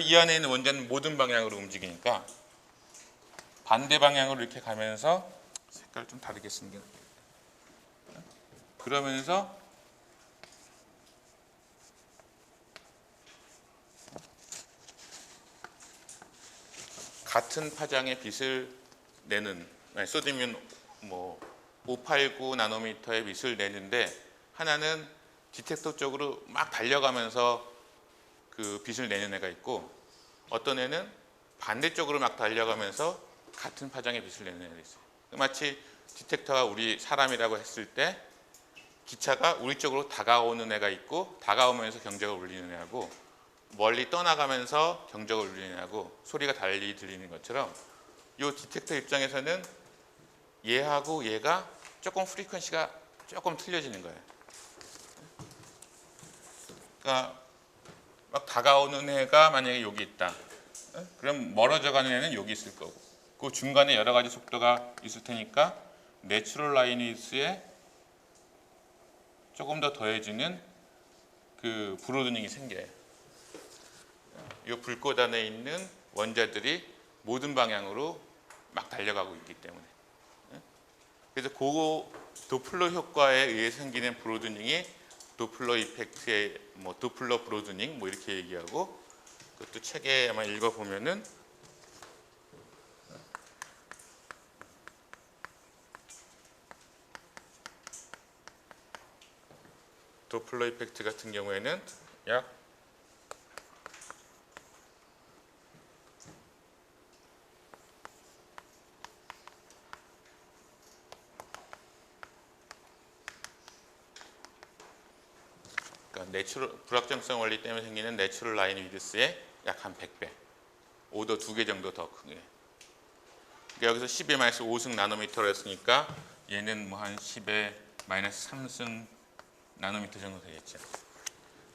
이 안에 있는 원자는 모든 방향으로 움직이니까 반대 방향으로 이렇게 가면서 색깔 좀 다르게 생긴. 그러면서 같은 파장의 빛을 내는, 쏟으면 뭐 589 나노미터의 빛을 내는데, 하나는 디텍터 쪽으로 막 달려가면서 그 빛을 내는 애가 있고, 어떤 애는 반대쪽으로 막 달려가면서 같은 파장의 빛을 내는 애가 있어요. 마치 디텍터가 우리 사람이라고 했을 때 기차가 우리 쪽으로 다가오는 애가 있고, 다가오면서 경적을 울리는 애하고, 멀리 떠나가면서 경적을 울리는 애하고 소리가 달리 들리는 것처럼, 이 디텍터 입장에서는 얘하고 얘가 조금 프리퀀시가 조금 틀려지는 거예요. 그러니까 막 다가오는 애가 만약에 여기 있다. 그럼 멀어져 가는 애는 여기 있을 거고, 그 중간에 여러 가지 속도가 있을 테니까 내추럴 라인위드스에 조금 더 더해지는 그 브로드닝이 생겨요. 이 불꽃 안에 있는 원자들이 모든 방향으로 막 달려가고 있기 때문에. 그래서 그 도플러 효과에 의해 생기는 브로드닝이 도플러 이펙트의 뭐 도플러 브로드닝 뭐 이렇게 얘기하고, 그것도 책에 아마 읽어보면은 도플러 이펙트 같은 경우에는 약 불확정성 원리 때문에 생기는 내추럴 라인 위드스의 약 한 100배, 오더 2개 정도 더 크게. 그러니까 여기서 10의 마이너스 5승 나노미터로 했으니까 얘는 뭐 한 10의 마이너스 3승 나노미터 정도 되겠죠.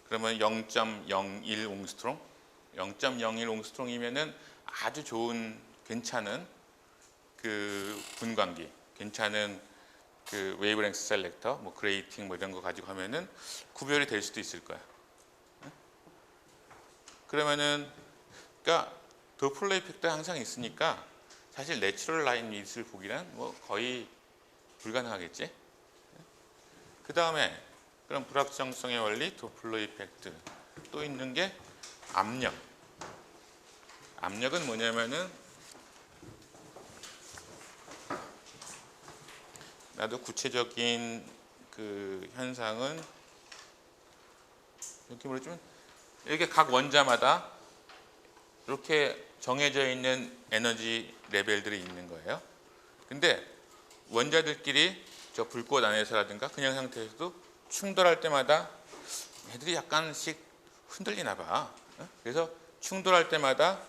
그러면 0.01 옹스트롱, 0.01 옹스트롱이면은 아주 좋은 괜찮은 그 분광기, 괜찮은 그 웨이브랭스 셀렉터, 뭐 그레이팅 뭐 이런 거 가지고 하면은 구별이 될 수도 있을 거야. 그러면은 그러니까 도플러 이펙트가 항상 있으니까 사실 내추럴 라인 위드스를 보기란 뭐 거의 불가능하겠지. 그 다음에 그럼 불확정성의 원리, 도플러 이펙트, 또 있는 게 압력. 압력은 뭐냐면은, 나도 구체적인 그 현상은 이렇게 말해주면, 이렇게 각 원자마다 이렇게 정해져 있는 에너지 레벨들이 있는 거예요. 근데 원자들끼리 저 불꽃 안에서라든가 그냥 상태에서도 충돌할 때마다 애들이 약간씩 흔들리나 봐. 그래서 충돌할 때마다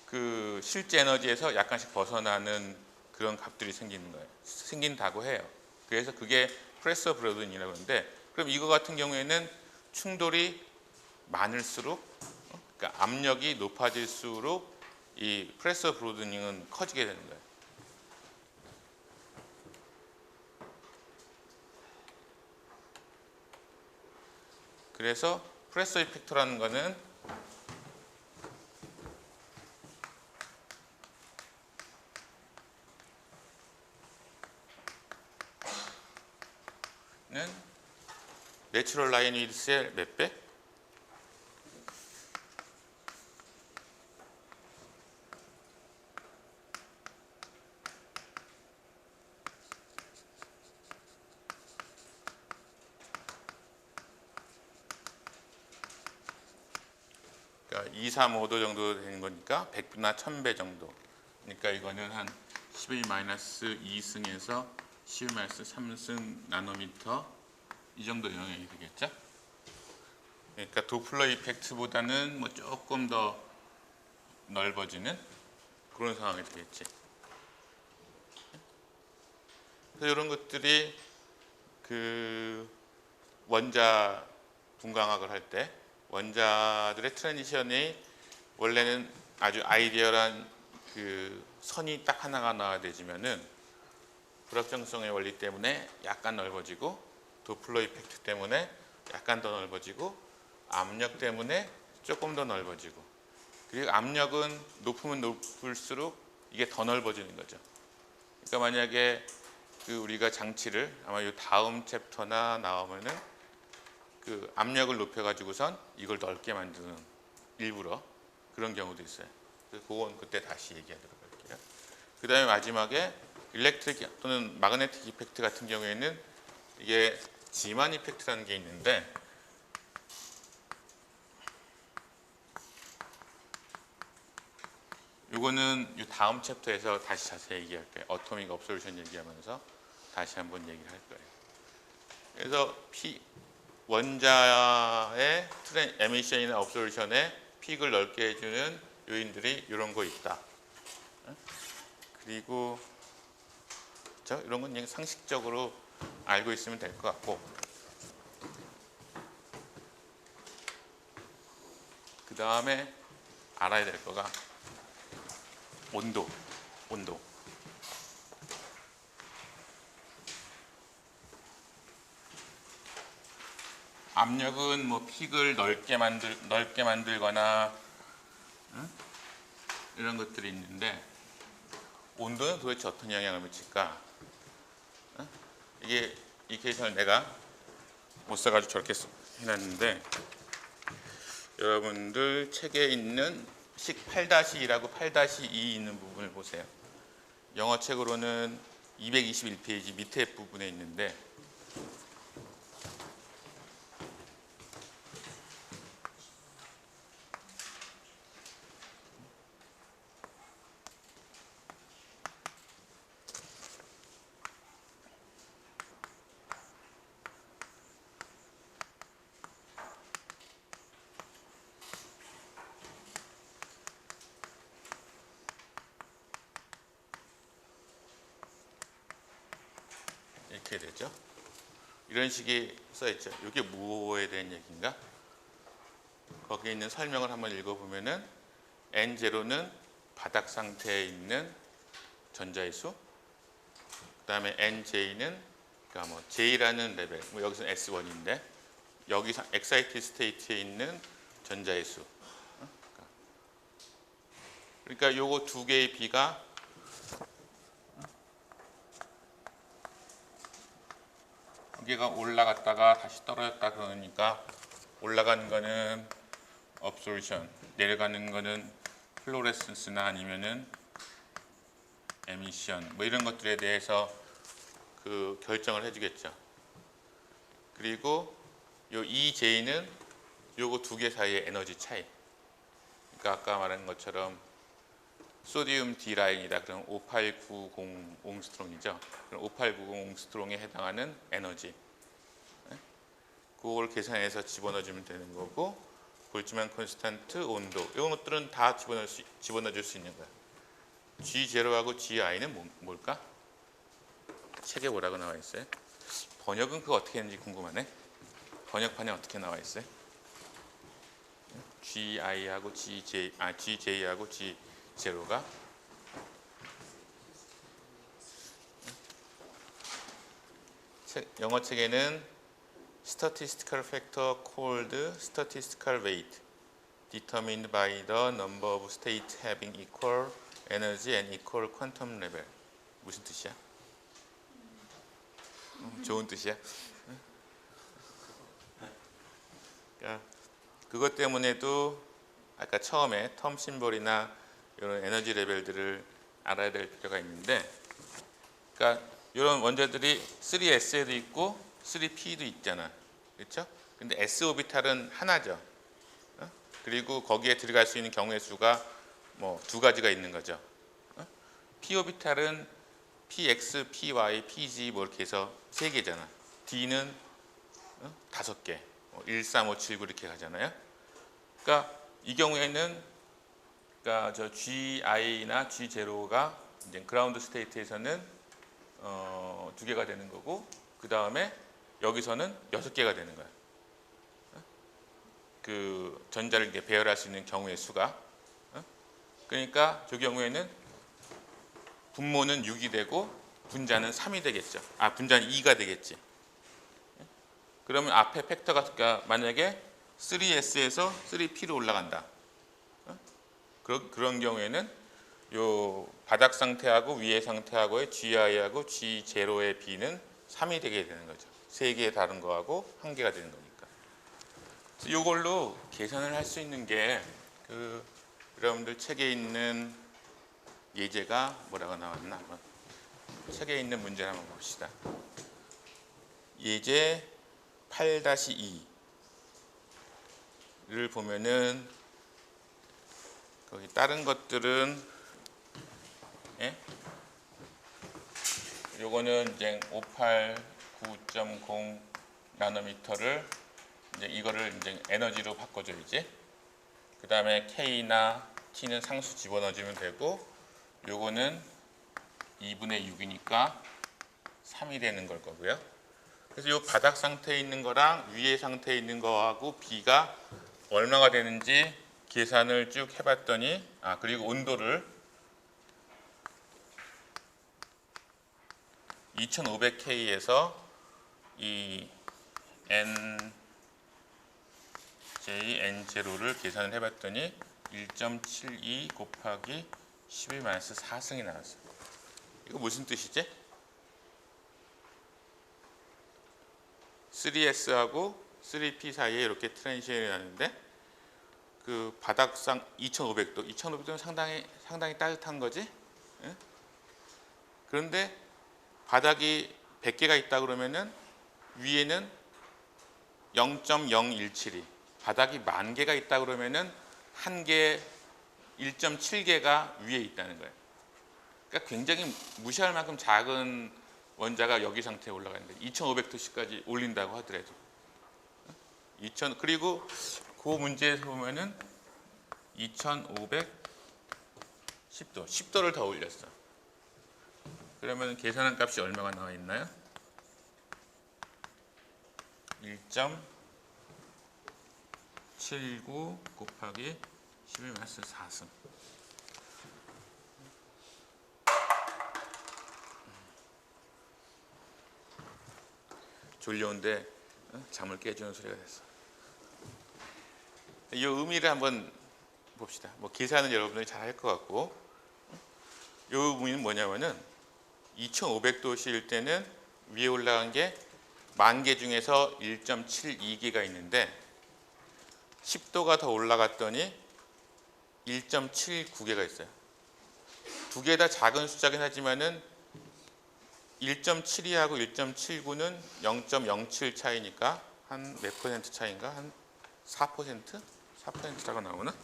그 실제 에너지에서 약간씩 벗어나는 그런 값들이 생기는 거예요. 생긴다고 해요. 그래서 그게 프레서 브로드닝이라고 하는데, 그럼 이거 같은 경우에는 충돌이 많을수록, 그러니까 압력이 높아질수록 이 프레서 브로드닝은 커지게 되는 거예요. 그래서 프레서 이펙터라는 거는 내추럴 라인 위드스의 몇 배? 그러니까 2, 3, 5도 정도 되는 거니까 100배나 1000배 정도. 그러니까 이거는 한 10-2승에서 10-3승 나노미터 이 정도 영향이 되겠죠. 그러니까 도플러 이펙트보다는 뭐 조금 더 넓어지는 그런 상황이 되겠지. 그래서 이런 것들이 그 원자 분광학을 할 때 원자들의 트랜지션이 원래는 아주 아이디얼한 그 선이 딱 하나가 나와야되지만은 불확정성의 원리 때문에 약간 넓어지고, 도플러 이펙트 때문에 약간 더 넓어지고, 압력 때문에 조금 더 넓어지고, 그리고 압력은 높으면 높을수록 이게 더 넓어지는 거죠. 그러니까 만약에 그 우리가 장치를 아마 이 다음 챕터나 나오면은 그 압력을 높여가지고선 이걸 넓게 만드는 일부러 그런 경우도 있어요. 그래서 그건 그때 다시 얘기하도록 할게요. 그 다음에 마지막에 일렉트릭 또는 마그네틱 이펙트 같은 경우에는 이게 지만 이펙트라는 게 있는데 이거는 이 다음 챕터에서 다시 자세히 얘기할 거예요. 어토믹 업솔루션 얘기하면서 다시 한번 얘기를 할 거예요. 그래서 원자의 에미션이나 업솔루션에 픽을 넓게 해주는 요인들이 이런 거 있다. 그리고 이런 건 그냥 상식적으로 알고 있으면 될 것 같고, 그 다음에 알아야 될 거가 온도. 압력은 뭐 픽을 넓게 만들거나 이런 것들이 있는데, 온도는 도대체 어떤 영향을 미칠까? 이게 이 계산을 내가 못 써가지고 저렇게 해놨는데, 여러분들 책에 있는 식 8-2라고 8-2 있는 부분을 보세요. 영어 책으로는 221페이지 밑에 부분에 있는데, 이렇게 되죠. 이런 식이 써있죠. 이게 뭐에 대한 얘기인가? 거기에 있는 설명을 한번 읽어보면은 N0는 바닥 상태에 있는 전자의 수, 그 다음에 NJ는 그러니까 뭐 J라는 레벨, 뭐 여기서는 S1인데 여기 excited state에 있는 전자의 수. 그러니까 요거 두 개의 B가 여기가 올라갔다가 다시 떨어졌다 그러니까 올라가는 거는 업솔루션, 내려가는 거는 플로레센스나 아니면은 에미션 뭐 이런 것들에 대해서 그 결정을 해주겠죠. 그리고 요 EJ는 요거 두 개 사이의 에너지 차이. 그러니까 아까 말한 것처럼 소디움 D 라인이다. 그럼 5890 옹스트롱이죠. 그럼 5890 옹스트롱에 해당하는 에너지. 그걸 계산해서 집어넣어 주면 되는 거고, 볼츠만 콘스탄트, 온도 이런 것들은 다 집어넣어 줄 수 있는 거야. G0하고 GI는 뭘까? 책에 뭐라고 나와 있어요? 번역은 그거 어떻게 했는지 궁금하네. 번역판에 어떻게 나와 있어요? GI하고 GJ하고 G0가 영어 책에는 statistical factor called statistical weight determined by the number of states having equal energy and equal quantum level. 무슨 뜻이야? 좋은 뜻이야? 그러니까 그것 때문에도 아까 처음에 텀 심볼이나 이런 에너지 레벨들을 알아야 될 필요가 있는데, 그러니까 이런 원자들이 3S에도 있고 3P도 있잖아. 그렇죠? 근데 S 오비탈은 하나죠. 그리고 거기에 들어갈 수 있는 경우의 수가 뭐 두 가지가 있는 거죠. P 오비탈은 PX, PY, PG 뭐 이렇게 해서 세 개잖아. D는 다섯 개. 1, 3, 5, 7, 9 이렇게 가잖아요. 그러니까 이 경우에는 그러니까 저 GI나 G0가 이제 그라운드 스테이트에서는 두 개가 되는 거고, 그 다음에 여기서는 6개가 되는 거야. 그 전자를 이렇게 배열할 수 있는 경우의 수가. 그러니까 저 경우에는 분모는 6이 되고 분자는 3이 되겠죠. 분자는 2가 되겠지. 그러면 앞에 팩터가 그러니까 만약에 3S에서 3P로 올라간다. 그런 경우에는 요 바닥 상태하고 위에 상태하고의 GI하고 G0의 B는 3이 되게 되는 거죠. 3개의 다른 거하고 1개가 되는 거니까. 이걸로 계산을 할 수 있는 게 여러분들 책에 있는 예제가 뭐라고 나왔나 한번 책에 있는 문제를 한번 봅시다. 예제 8-2를 보면은 거기 다른 것들은 요거는 이제 589.0 나노미터를 이제 이거를 이제 에너지로 바꿔줘야지. 그 다음에 K나 T는 상수 집어넣어주면 되고, 요거는 2분의 6이니까 3이 되는 걸 거고요. 그래서 요 바닥 상태에 있는 거랑 위에 상태에 있는 거하고 B가 얼마가 되는지 계산을 쭉 해봤더니, 그리고 온도를 2500K에서 이 N0를 계산을 해봤더니 1.72 곱하기 11-4승이 나왔어요. 이거 무슨 뜻이지? 3S하고 3P 사이에 이렇게 트랜지션이 나는데 그 바닥상 2500도는 상당히 따뜻한 거지? 예? 그런데 바닥이 100개가 있다 그러면은 위에는 0.017이, 바닥이 10,000개가 있다 그러면은 한 개 1.7개가 위에 있다는 거예요. 그러니까 굉장히 무시할 만큼 작은 원자가 여기 상태에 올라가는데 2500도씨까지 올린다고 하더라도 그리고 그 문제에서 보면은 10도를 더 올렸어. 그러면 계산한 값이 얼마가 나와 있나요? 1.79 곱하기 11-4승. 졸려온데 잠을 깨주는 소리가 됐어. 이 의미를 한번 봅시다. 뭐 계산은 여러분들이 잘 할 것 같고, 이 의미는 뭐냐면은 2500도씨일 때는 위에 올라간 게 10,000개 중에서 1.72개가 있는데 10도가 더 올라갔더니 1.79개가 있어요. 두 개 다 작은 숫자긴 하지만은 1.72하고 1.79는 0.07 차이니까 한 몇 퍼센트 차이인가? 한 4%? 4%라고 나오나?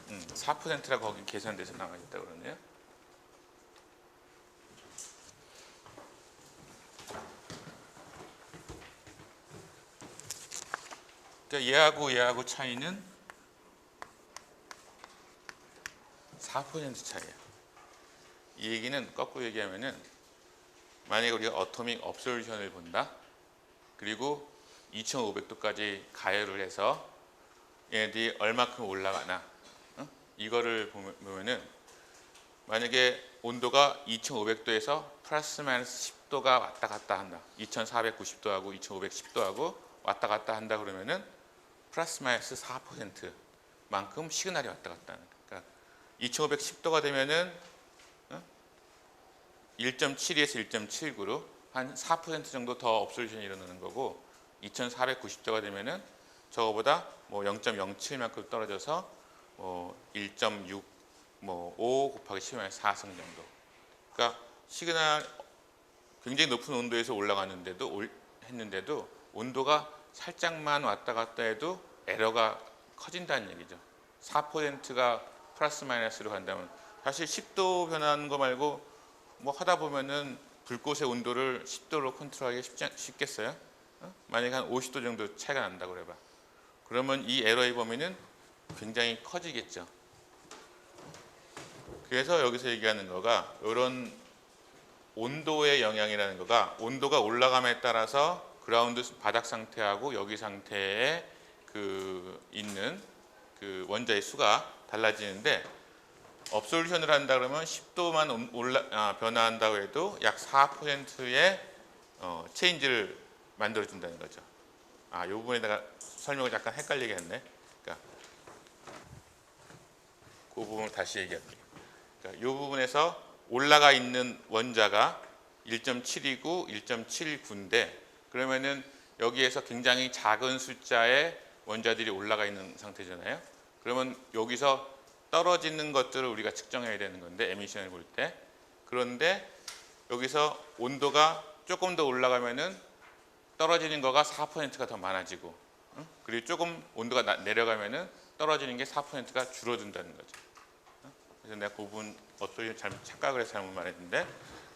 4%라고 거기 계산돼서 나와 있다고 그러네요. 그러니까 얘하고 차이는 4% 차이야. 이 얘기는 거꾸로 얘기하면은 만약에 우리가 어토믹 업솔루션을 본다. 그리고 2500도까지 가열을 해서 얘네들이 얼마큼 올라가나. 이거를 보면은 만약에 온도가 2500도에서 플러스 마이너스 10도가 왔다 갔다 한다. 2490도하고 2510도하고 왔다 갔다 한다 그러면은 플러스 마이너스 4%만큼 시그널이 왔다 갔다 하는. 그러니까 2510도가 되면은 1.72에서 1.79로 한 4% 정도 더 업솔루션이 일어나는 거고, 2490도가 되면은 저거보다 뭐 0.07만큼 떨어져서 1.6 5 곱하기 10-4승 정도. 그러니까 시그널 굉장히 높은 온도에서 했는데도 온도가 살짝만 왔다 갔다 해도 에러가 커진다는 얘기죠. 4%가 플러스 마이너스로 간다면 사실 10도 변하는 거 말고 뭐 하다 보면은 불꽃의 온도를 10도로 컨트롤하기 쉽겠어요? 만약에 한 50도 정도 차이가 난다고 그래봐. 그러면 이 에러의 범위는 굉장히 커지겠죠. 그래서 여기서 얘기하는 거가 이런 온도의 영향이라는 거가 온도가 올라감에 따라서 그라운드 바닥 상태하고 여기 상태에 있는 원자의 수가 달라지는데, 업솔루션을 한다 그러면 10도만 변화한다고 해도 약 4%의 체인지를 만들어 준다는 거죠. 이 부분에다가 설명을 잠깐 헷갈리게 했네. 그러니까 그 부분을 다시 얘기할게요. 그러니까 이 부분에서 올라가 있는 원자가 1.7이고 1.79인데 그러면은 여기에서 굉장히 작은 숫자의 원자들이 올라가 있는 상태잖아요. 그러면 여기서 떨어지는 것들을 우리가 측정해야 되는 건데 에미션을 볼 때. 그런데 여기서 온도가 조금 더 올라가면은 떨어지는 거가 4%가 더 많아지고, 그리고 조금 온도가 내려가면은 떨어지는 게 4%가 줄어든다는 거죠. 그래서 내가 그 부분 어떻게 착각을 해서 잘못 말했는데,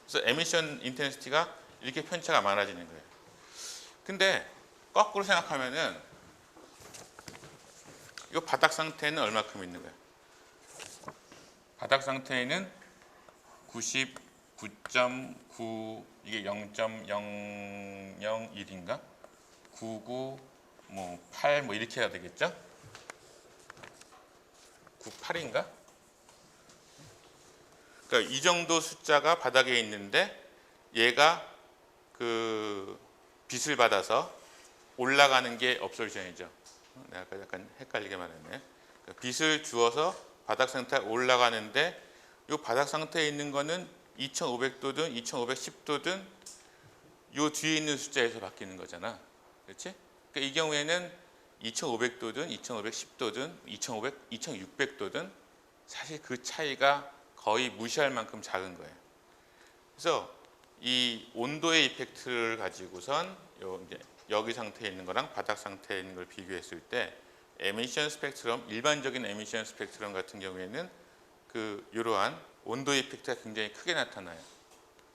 그래서 에미션 인텐시티가 이렇게 편차가 많아지는 거예요. 근데 거꾸로 생각하면은 이 바닥 상태는 얼마큼 있는 거예요? 바닥 상태에는 99.9 이게 0.001인가? 99 뭐 8 뭐 이렇게 해야 되겠죠? 98인가? 그러니까 이 정도 숫자가 바닥에 있는데 얘가 그 빛을 받아서 올라가는 게 업솔션이죠. 내가 아까 약간 헷갈리게 말했네. 그러니까 빛을 주어서 바닥 상태가 올라가는데 이 바닥 상태에 있는 거는 2500도든 2510도든 이 뒤에 있는 숫자에서 바뀌는 거잖아. 그렇지? 그러니까 이 경우에는 2500도든 2510도든 2600도든 사실 그 차이가 거의 무시할 만큼 작은 거예요. 그래서 이 온도의 이펙트를 가지고선 이제 여기 상태에 있는 거랑 바닥 상태에 있는 걸 비교했을 때 에미션 스펙트럼, 일반적인 에미션 스펙트럼 같은 경우에는 그 이러한 온도 이펙트가 굉장히 크게 나타나요.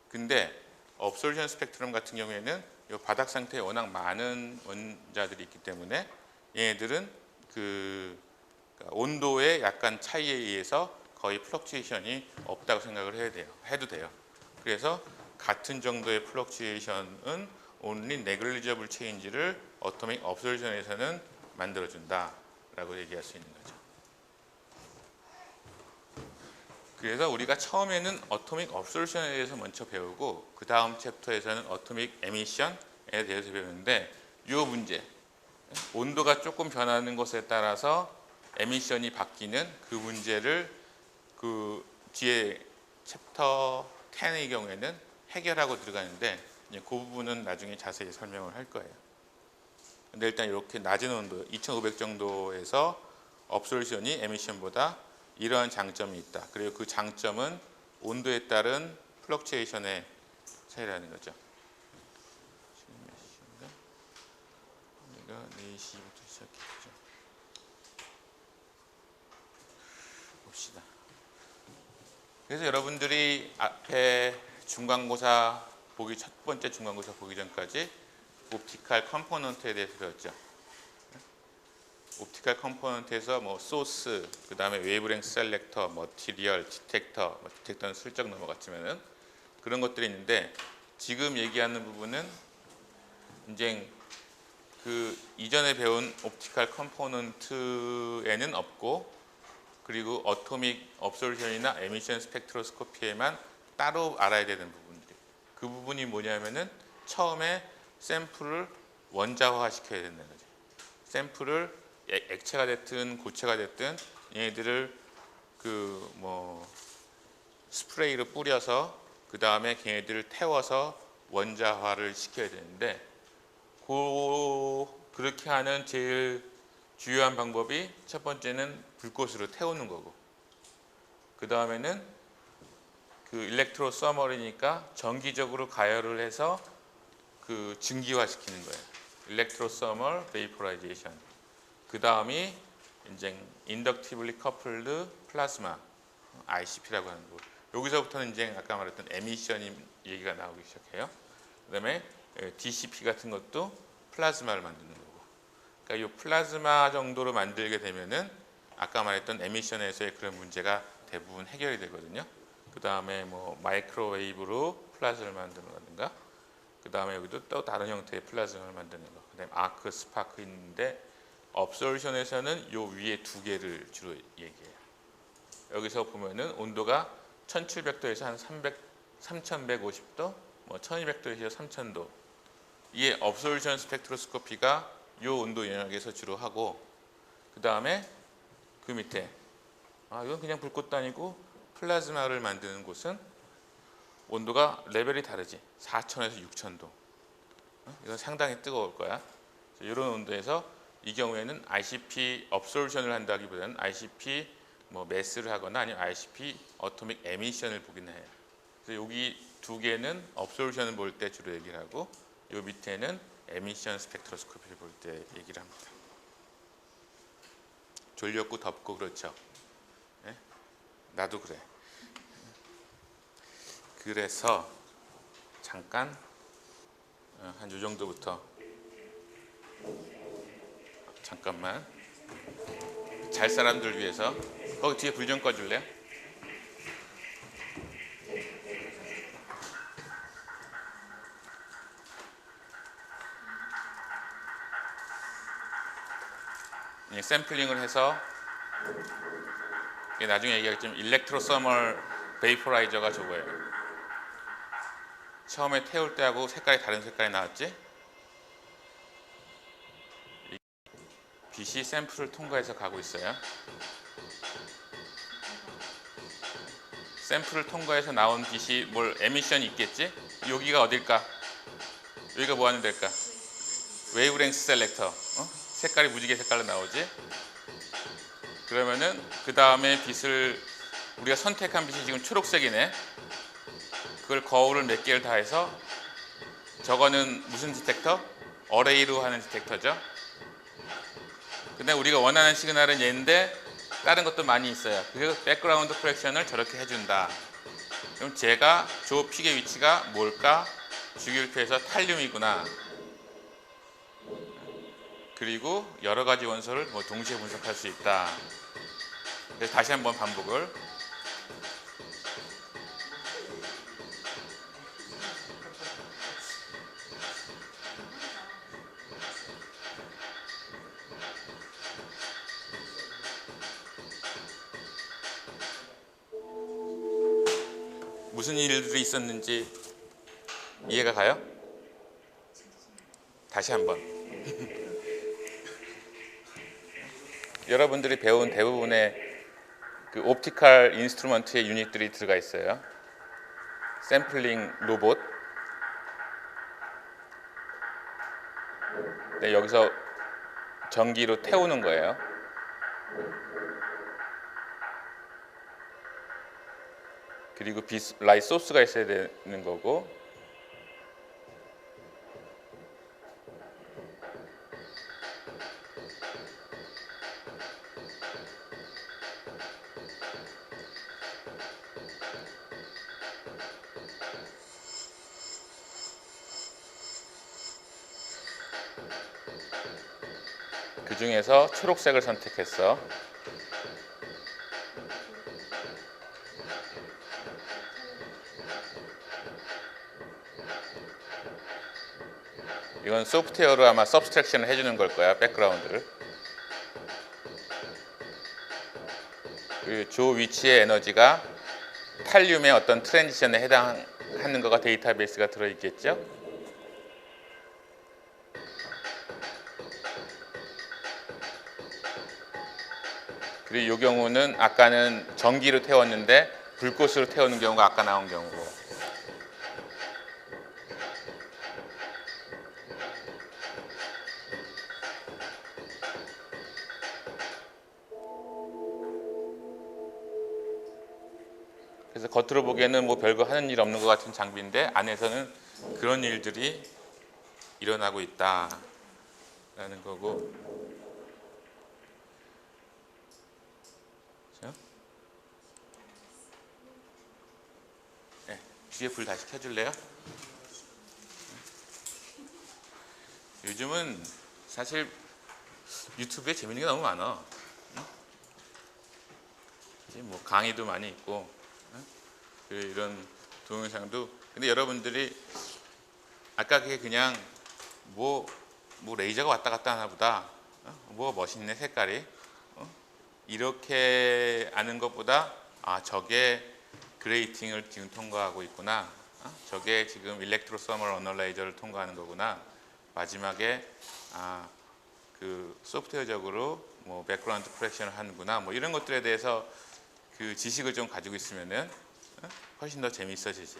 근데 업솔션 스펙트럼 같은 경우에는 이 바닥 상태에 워낙 많은 원자들이 있기 때문에 얘네들은 그 온도의 약간 차이에 의해서 거의 플럭추에이션이 없다고 생각을 해도 돼요. 그래서 같은 정도의 플럭추에이션은 only negligible change를 어토믹 업솔션에서는 만들어준다라고 얘기할 수 있는 거죠. 그래서 우리가 처음에는 어토믹 업솔션에 대해서 먼저 배우고 그 다음 챕터에서는 어토믹 에미션에 대해서 배우는데 이 문제, 온도가 조금 변하는 것에 따라서 에미션이 바뀌는 그 문제를 그 뒤에 챕터 10의 경우에는 해결하고 들어가는데 그 부분은 나중에 자세히 설명을 할 거예요. 근데 일단 이렇게 낮은 온도 2500 정도에서 업솔션이 에미션보다 이러한 장점이 있다. 그리고 그 장점은 온도에 따른 플럭추에이션의 차이라는 거죠. 지금 몇 시인가? 우리가 4시부터 시작했죠. 봅시다. 그래서 여러분들이 앞에 중간고사 보기 첫 번째 중간고사 보기 전까지 옵티컬 컴포넌트에 대해서 배웠죠. 옵티컬 컴포넌트에서 뭐 소스, 그 다음에 웨이브랭스 셀렉터, 머티리얼, 디텍터, 디텍터는 슬쩍 넘어갔지만은 그런 것들이 있는데 지금 얘기하는 부분은 이제 그 이전에 배운 옵티컬 컴포넌트에는 없고 그리고 어토믹 업솔션이나 에미션 스펙트로스코피에만 따로 알아야 되는 부분들이 그 부분이 뭐냐면은 처음에 샘플을 원자화 시켜야 된다는 거죠. 샘플을 액체가 됐든 고체가 됐든 얘네들을 그 뭐 스프레이로 뿌려서 그 다음에 걔네들을 태워서 원자화를 시켜야 되는데 그렇게 하는 제일 주요한 방법이 첫 번째는 불꽃으로 태우는 거고 그 다음에는 그 일렉트로 서머리니까 전기적으로 가열을 해서 그 증기화 시키는 거예요. 일렉트로 서멀 베이포라이제이션. 그 다음이 이제 인덕티블리 커플드 플라즈마 ICP라고 하는 거. 여기서부터는 이제 아까 말했던 에미션 얘기가 나오기 시작해요. 그다음에 DCP 같은 것도 플라즈마를 만드는 거고. 그러니까 이 플라즈마 정도로 만들게 되면은 아까 말했던 에미션에서의 그런 문제가 대부분 해결이 되거든요. 그 다음에 뭐 마이크로웨이브로 플라즈마를 만드는 거든가. 그 다음에 여기도 또 다른 형태의 플라즈마를 만드는 거. 그 다음에 아크, 스파크 있는데 업솔션에서는 요 위에 두 개를 주로 얘기해요. 여기서 보면은 온도가 1700도에서 한 3150도, 뭐 1200도에서 3000도. 이게 업솔션 스펙트로스코피가 요 온도 영역에서 주로 하고 그 다음에 그 밑에 이건 그냥 불꽃도 아니고 플라즈마를 만드는 곳은 온도가 레벨이 다르지. 4000에서 6000도. 이건 상당히 뜨거울 거야. 이런 온도에서 이 경우에는 ICP 업솔션을 한다기보다는 ICP 뭐 매스를 하거나 아니면 ICP 어토믹 에미션을 보긴 해요. 그래서 여기 두 개는 업솔션을 볼 때 주로 얘기를 하고, 이 밑에는 에미션 스펙트로스코피를 볼 때 얘기를 합니다. 졸렸고 덥고 그렇죠. 네? 나도 그래. 그래서 잠깐 한 요 정도부터 잠깐만 잘 사람들 위해서 거기 뒤에 불 좀 꺼줄래요? 샘플링을 해서 나중에 얘기하겠지만 일렉트로서멀 베이퍼라이저가 저거예요. 처음에 태울 때하고 색깔이 다른 색깔이 나왔지? 빛이 샘플을 통과해서 가고 있어요. 샘플을 통과해서 나온 빛이 뭘 에미션이 있겠지? 여기가 어딜까? 여기가 뭐 하는 데일까? 웨이브랭스 셀렉터. 색깔이 무지개 색깔로 나오지? 그러면은 그 다음에 빛을 우리가 선택한 빛이 지금 초록색이네. 그걸 거울을 몇 개를 다 해서 저거는 무슨 디텍터? 어레이로 하는 디텍터죠. 근데 우리가 원하는 시그널은 얘인데 다른 것도 많이 있어요. 그래서 백그라운드 프랙션을 저렇게 해준다. 그럼 제가 저 픽의 위치가 뭘까? 주기율표에서 탈륨이구나. 그리고 여러 가지 원소를 뭐 동시에 분석할 수 있다. 그래서 다시 한번 반복을. 무슨 일들이 있었는지 이해가 가요? 다시 한번. 여러분들이 배운 대부분의 그 옵티컬 인스트루먼트의 유닛들이 들어가 있어요. 샘플링 로봇. 네, 여기서 전기로 태우는 거예요. 그리고 라이트 소스가 있어야 되는 거고, 그 중에서 초록색을 선택했어. 이건 소프트웨어로 아마 서브스트랙션을 해주는 걸 거야, 백그라운드를. 저 위치의 에너지가 탈륨의 어떤 트랜지션에 해당하는 거가 데이터베이스가 들어있겠죠. 그리고 이 경우는 아까는 전기로 태웠는데 불꽃으로 태우는 경우가 아까 나온 경우고. 그래서 겉으로 보기에는 뭐 별거 하는 일 없는 것 같은 장비인데 안에서는 그런 일들이 일어나고 있다라는 거고. 네, 뒤에 불 다시 켜줄래요? 요즘은 사실 유튜브에 재밌는 게 너무 많아. 뭐 강의도 많이 있고 이런 동영상도. 근데 여러분들이 아까 그게 그냥 뭐 레이저가 왔다 갔다 하나 보다, 뭐 멋있네 색깔이, 이렇게 아는 것보다 저게 그레이팅을 지금 통과하고 있구나, 저게 지금 일렉트로서멀 어널라이저를 통과하는 거구나, 마지막에 그 소프트웨어적으로 뭐 백그라운드 프랙션을 하는구나, 뭐 이런 것들에 대해서 그 지식을 좀 가지고 있으면은 훨씬 더 재미있어지지.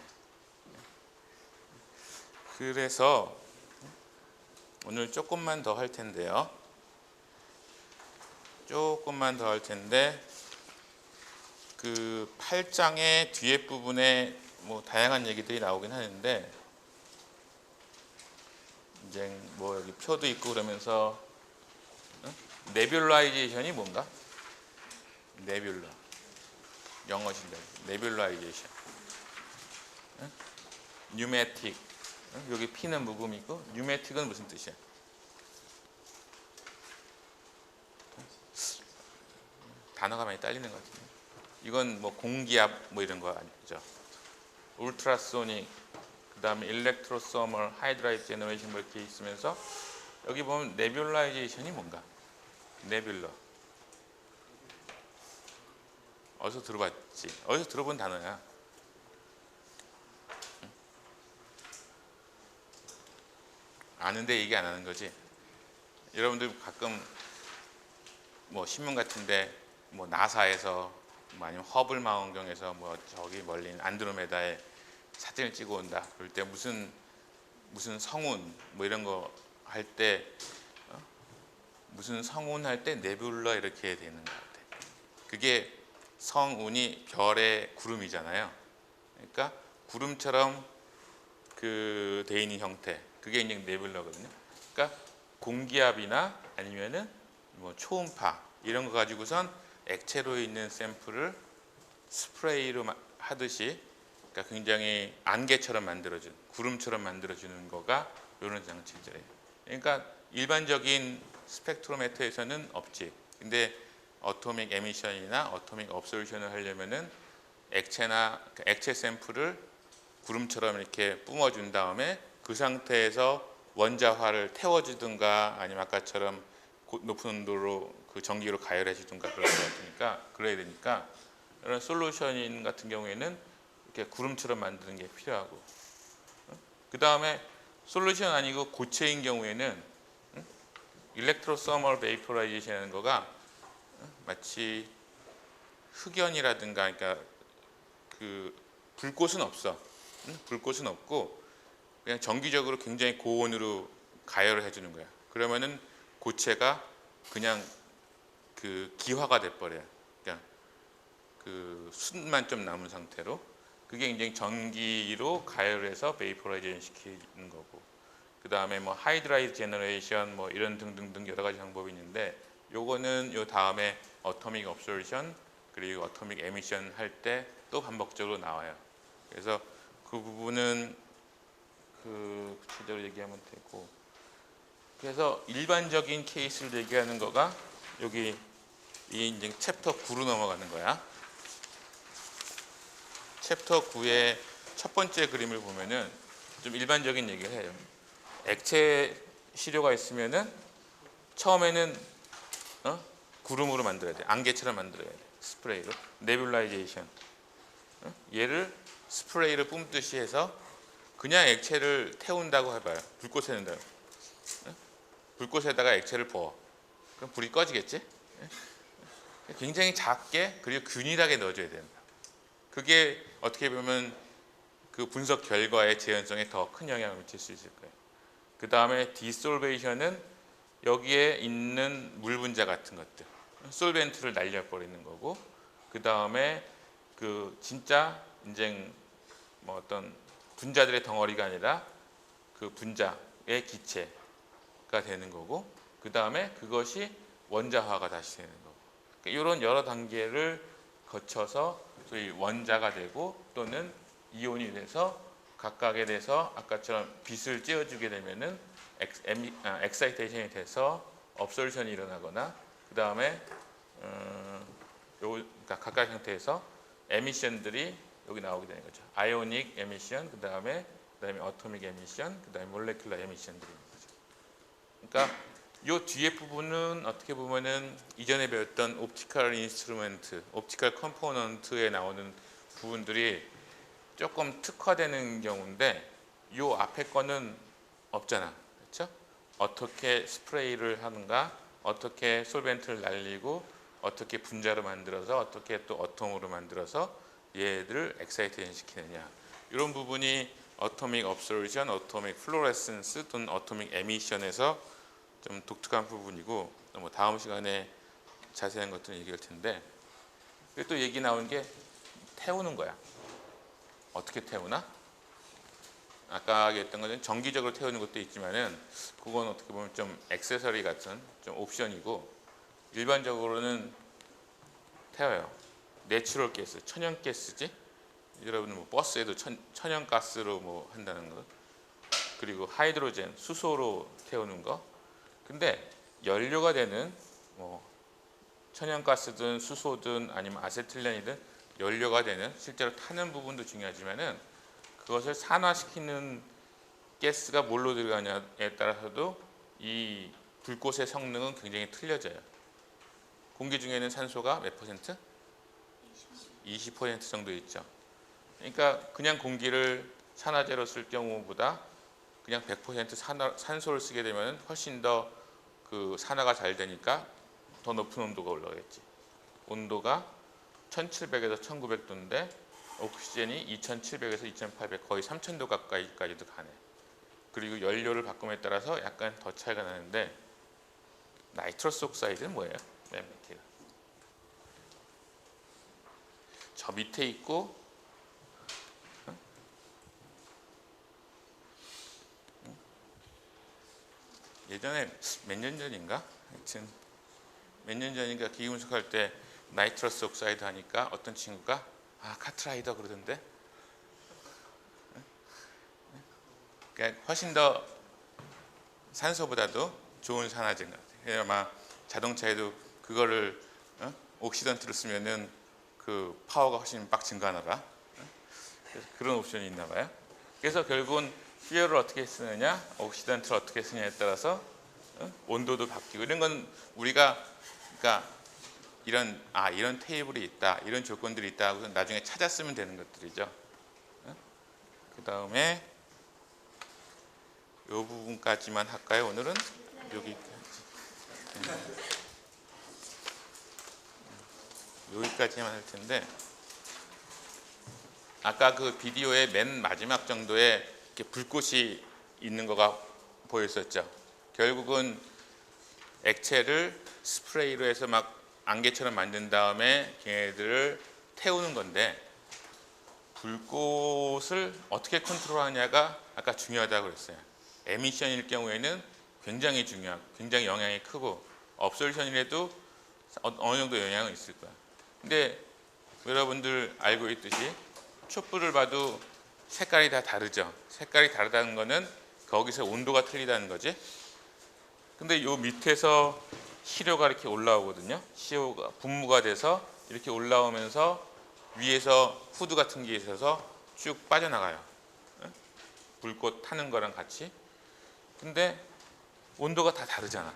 그래서 오늘 조금만 더 할 텐데요. 조금만 더 할 텐데 그 8장의 뒤에 부분에 뭐 다양한 얘기들이 나오긴 하는데 이제 뭐 여기 표도 있고 그러면서 네뷸라이제이션이 뭔가? 네뷸라 영어신데 네뷸라이제이션 뉴매틱 여기 P는 묵음이고 뉴매틱은 무슨 뜻이야? 단어가 많이 딸리는 것 같은데 이건 뭐 공기압 뭐 이런 거 아니죠? 울트라소닉 그 다음에 일렉트로소멀 하이드라이브 제너레이션 뭐 이렇게 있으면서 여기 보면 네뷸라이제이션이 뭔가? 네뷸러 어디서 들어봤지? 어디서 들어본 단어야? 아는데 얘기 안 하는 거지? 여러분들 가끔 뭐 신문 같은데 뭐 나사에서 뭐 아니면 허블 망원경에서 뭐 저기 멀리 안드로메다에 사진을 찍어 온다. 그럴 때 무슨 성운 뭐 이런 거 할 때 무슨 성운 할 때 네뷸러 이렇게 되는 것 같아. 그게 성운이 별의 구름이잖아요. 그러니까 구름처럼 그 돼 있는 형태. 그게 이제 네뷸러거든요. 그러니까 공기압이나 아니면은 뭐 초음파 이런 거 가지고선 액체로 있는 샘플을 스프레이로 하듯이 그러니까 굉장히 안개처럼 만들어주는 구름처럼 만들어주는 거가 이런 장치들이에요. 그러니까 일반적인 스펙트로메터에서는 없지. 근데 어토믹 에미션이나 어토믹 업소루션을 하려면은 액체 샘플을 구름처럼 이렇게 뿜어준 다음에 그 상태에서 원자화를 태워주든가 아니면 아까처럼 높은 온도로 그 전기로 가열해 주든가 그럴 것 같으니까 그래야 되니까 이런 솔루션 같은 경우에는 이렇게 구름처럼 만드는 게 필요하고 그 다음에 솔루션 아니고 고체인 경우에는 일렉트로소멀 베이퍼라이제이션이라는 거가 마치 흑연이라든가 그러니까 그 불꽃은 없어. 불꽃은 없고 그냥 정기적으로 굉장히 고온으로 가열을 해주는 거야. 그러면은 고체가 그냥 그 기화가 돼버려요. 그냥 그 순만 좀 남은 상태로 그게 굉장히 전기로 가열해서 베이퍼라이제이션 시키는 거고 그 다음에 뭐 하이드라이드 제너레이션 뭐 이런 등등등 여러 가지 방법이 있는데 요거는 요 다음에 어토믹 업소르션 그리고 어토믹 에미션 할 때 또 반복적으로 나와요. 그래서 그 부분은 그 구체적으로 얘기하면 되고 그래서 일반적인 케이스를 얘기하는 거가 여기 이 이제 챕터 9로 넘어가는 거야. 챕터 9의 첫 번째 그림을 보면은 좀 일반적인 얘기를 해요. 액체 시료가 있으면은 처음에는 구름으로 만들어야 돼. 안개처럼 만들어야 돼. 스프레이로. 네뷸라이제이션. 얘를 스프레이를 뿜듯이 해서 그냥 액체를 태운다고 해봐요. 불꽃에 넣는다고. 불꽃에다가 액체를 부어. 그럼 불이 꺼지겠지? 굉장히 작게 그리고 균일하게 넣어줘야 된다. 그게 어떻게 보면 그 분석 결과의 재현성에 더 큰 영향을 미칠 수 있을 거예요. 그 다음에 디솔베이션은 여기에 있는 물 분자 같은 것들, 솔벤트를 날려버리는 거고, 그 다음에 그 진짜 이제 뭐 어떤 분자들의 덩어리가 아니라 그 분자의 기체가 되는 거고, 그 다음에 그것이 원자화가 다시 되는 거고, 이런 여러 단계를 거쳐서 소위 원자가 되고 또는 이온이 돼서 각각에 대해서 아까처럼 빛을 쬐어주게 되면은 엑사이테이션이 돼서 업솔션이 일어나거나 그 다음에 그러니까 각각 형태에서 에미션들이 여기 나오게 되는 거죠. 아이오닉 에미션, 그다음에 어토믹 에미션, 그다음에 몰레큘러 에미션들이 있는 거죠. 그러니까 이 뒤에 부분은 어떻게 보면은 이전에 배웠던 옵티컬 인스트루먼트, 옵티컬 컴포넌트에 나오는 부분들이 조금 특화되는 경우인데 이 앞에 거는 없잖아. 그렇죠? 어떻게 스프레이를 하는가, 어떻게 솔벤트를 날리고 어떻게 분자로 만들어서 어떻게 또 어텀으로 만들어서 얘들을 엑사이테이션 시키느냐, 이런 부분이 어토믹 업소루션, 어토믹 플로레센스 또는 어토믹 에미션에서 좀 독특한 부분이고, 뭐 다음 시간에 자세한 것들은 얘기할 텐데, 또 얘기 나온 게 태우는 거야. 어떻게 태우나? 아까 얘기했던 것은 정기적으로 태우는 것도 있지만은 그건 어떻게 보면 좀 액세서리 같은 좀 옵션이고, 일반적으로는 태워요. 내추럴 가스, 천연 가스지. 여러분 뭐 버스에도 천연 가스로 뭐 한다는 거, 그리고 하이드로젠, 수소로 태우는 거. 근데 연료가 되는 뭐 천연 가스든 수소든 아니면 아세틸렌이든 연료가 되는 실제로 타는 부분도 중요하지만은 그것을 산화시키는 가스가 뭘로 들어가냐에 따라서도 이 불꽃의 성능은 굉장히 틀려져요. 공기 중에는 산소가 몇 퍼센트? 20% 정도 있죠. 그러니까 그냥 공기를 산화제로 쓸 경우보다 그냥 100% 산소를 쓰게 되면 훨씬 더 그 산화가 잘 되니까 더 높은 온도가 올라가겠지. 온도가 1700에서 1900도인데 옥시젠이 2700에서 2800, 거의 3000도 가까이까지도 가네. 그리고 연료를 바꿈에 따라서 약간 더 차이가 나는데, 나이트러스 옥사이드는 뭐예요? 맨 밑에. 저 밑에 있고, 예전에 몇 년 전인가? 하여튼 몇 년 전인가 기계분석할 때 나이트러스 옥사이드 하니까 어떤 친구가 카트라이더 그러던데. 그러니까 훨씬 더 산소보다도 좋은 산화제인 것 같아요. 아마 자동차에도 그거를 옥시던트를 쓰면은 그 파워가 훨씬 빡 증가하나 봐. 그런 옵션이 있나 봐요. 그래서 결국은 퓨얼을 어떻게 쓰느냐, 옥시던트를 어떻게 쓰느냐에 따라서 온도도 바뀌고, 이런 건 우리가 그러니까 이런 테이블이 있다, 이런 조건들이 있다 하고 나중에 찾았으면 되는 것들이죠. 그 다음에 이 부분까지만 할까요? 오늘은 여기까지만 할 텐데, 아까 그 비디오의 맨 마지막 정도에 이렇게 불꽃이 있는 거가 보였었죠. 결국은 액체를 스프레이로 해서 막 안개처럼 만든 다음에 걔네들을 태우는 건데, 불꽃을 어떻게 컨트롤하냐가 아까 중요하다고 그랬어요. 에미션일 경우에는 굉장히 영향이 크고, 업솔션이라도 어느 정도 영향은 있을 거야. 근데 여러분들 알고 있듯이 촛불을 봐도 색깔이 다 다르죠. 색깔이 다르다는 거는 거기서 온도가 틀리다는 거지. 근데 요 밑에서 시료가 이렇게 올라오거든요. 시료가 분무가 돼서 이렇게 올라오면서 위에서 후드 같은 게 있어서 쭉 빠져나가요. 불꽃 타는 거랑 같이. 근데 온도가 다 다르잖아.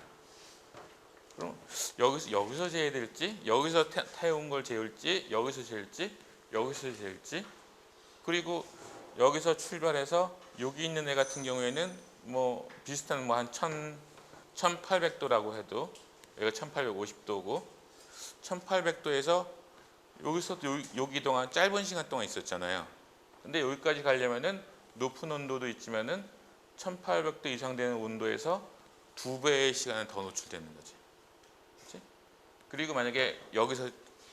그럼 여기서 재야 될지, 여기서 태운 걸 재울지, 여기서 재울지, 여기서 재울지. 그리고 여기서 출발해서 여기 있는 애 같은 경우에는 뭐 비슷한 뭐 한 1800도라고 해도, 여기가 1850도고 1800도에서 여기서 여기 동안 짧은 시간 동안 있었잖아요. 근데 여기까지 가려면은 높은 온도도 있지만은 1800도 이상 되는 온도에서 2배의 시간을 더 노출되는 거지. 그치? 그리고 만약에 여기서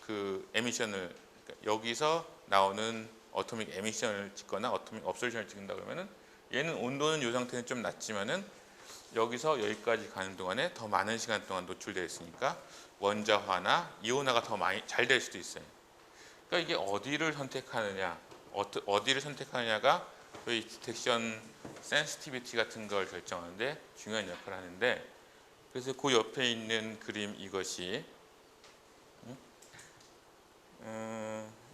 그 에미션을, 그러니까 여기서 나오는 어토믹 에미션을 찍거나 어토믹 업솔션을 찍는다 그러면은 얘는 온도는 이 상태는 좀 낮지만은 여기서 여기까지 가는 동안에 더 많은 시간 동안 노출되어 있으니까 원자화나 이온화가 더 많이 잘 될 수도 있어요. 그러니까 이게 어디를 선택하느냐, 어디를 선택하느냐가 이 디텍션 센시티비티 같은 걸 결정하는데 중요한 역할을 하는데, 그래서 그 옆에 있는 그림 이것이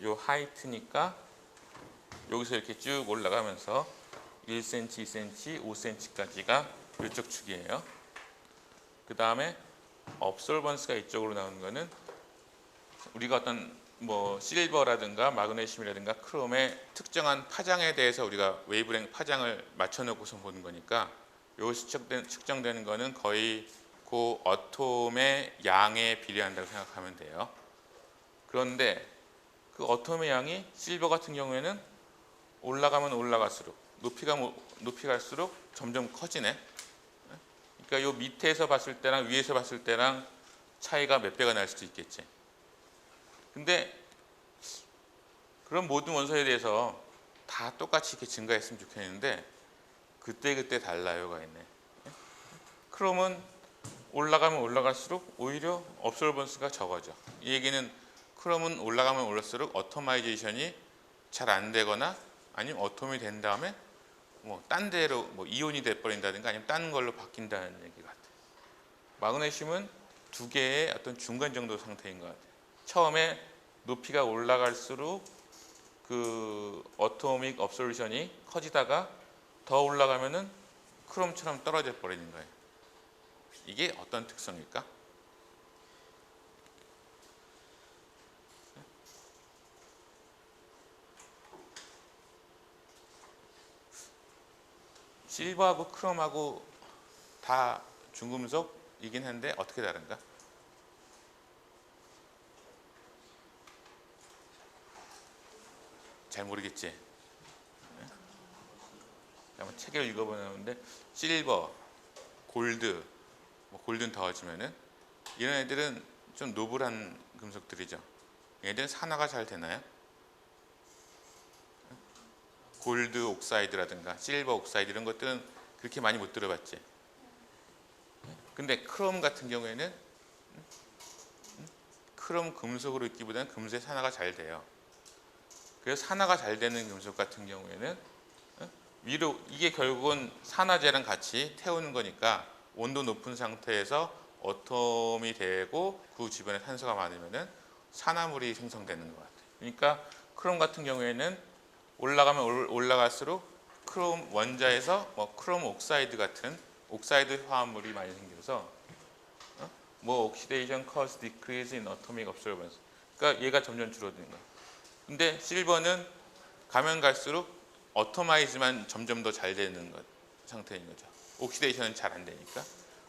요 하이트니까 여기서 이렇게 쭉 올라가면서 1cm, 2cm, 5cm까지가 이쪽 축이에요. 그 다음에 업솔번스가 이쪽으로 나오는 거는 우리가 어떤 뭐 실버라든가 마그네슘이라든가 크롬의 특정한 파장에 대해서 우리가 웨이브랭 파장을 맞춰놓고서 보는 거니까, 요 측정되는 거는 거의 그 어톰의 양에 비례한다고 생각하면 돼요. 그런데 그 어톰의 양이 실버 같은 경우에는 올라가면 올라갈수록 높이 갈수록 점점 커지네. 그러니까 요 밑에서 봤을 때랑 위에서 봤을 때랑 차이가 몇 배가 날 수도 있겠지. 근데 그런 모든 원소에 대해서 다 똑같이 이렇게 증가했으면 좋겠는데 그때 달라요가 있네. 크롬은 올라가면 올라갈수록 오히려 업솔번스가 적어져. 이 얘기는 크롬은 올라가면 올라갈수록 어토마이제이션이 잘 안 되거나 아니면 어톰이 된 다음에 뭐 딴 데로 뭐 이온이 돼 버린다든가 아니면 딴 걸로 바뀐다는 얘기 같아. 마그네슘은 두 개의 어떤 중간 정도 상태인 것 같아. 처음에 높이가 올라갈수록 그 어토믹 업솔루션이 커지다가 더 올라가면은 크롬처럼 떨어져 버리는 거예요. 이게 어떤 특성일까? 실버하고 크롬하고 다 중금속이긴 한데 어떻게 다른가? 잘 모르겠지. 네? 한번 책을 읽어보는데 실버, 골드, 뭐 골드는 더하지면은 이런 애들은 좀 노블한 금속들이죠. 얘들은 산화가 잘 되나요? 골드 옥사이드라든가 실버 옥사이드 이런 것들은 그렇게 많이 못 들어봤지. 근데 크롬 같은 경우에는 크롬 금속으로 있기보다는 금속의 산화가 잘 돼요. 그래서 산화가 잘 되는 금속 같은 경우에는 위로 이게 결국은 산화제랑 같이 태우는 거니까 온도 높은 상태에서 어톰이 되고 그 주변에 산소가 많으면은 산화물이 생성되는 것 같아요. 그러니까 크롬 같은 경우에는 올라가면 올라갈수록 크롬 원자에서 뭐 크롬 옥사이드 같은 옥사이드 화합물이 많이 생겨서 뭐 오키데이션 커스 디크리즈 인 어토믹 업솔번스. 그러니까 얘가 점점 줄어드는 거야. 근데 실버는 가면 갈수록 어토마이즈만 점점 더 잘 되는 상태인 거죠. 옥시데이션은 잘 안 되니까.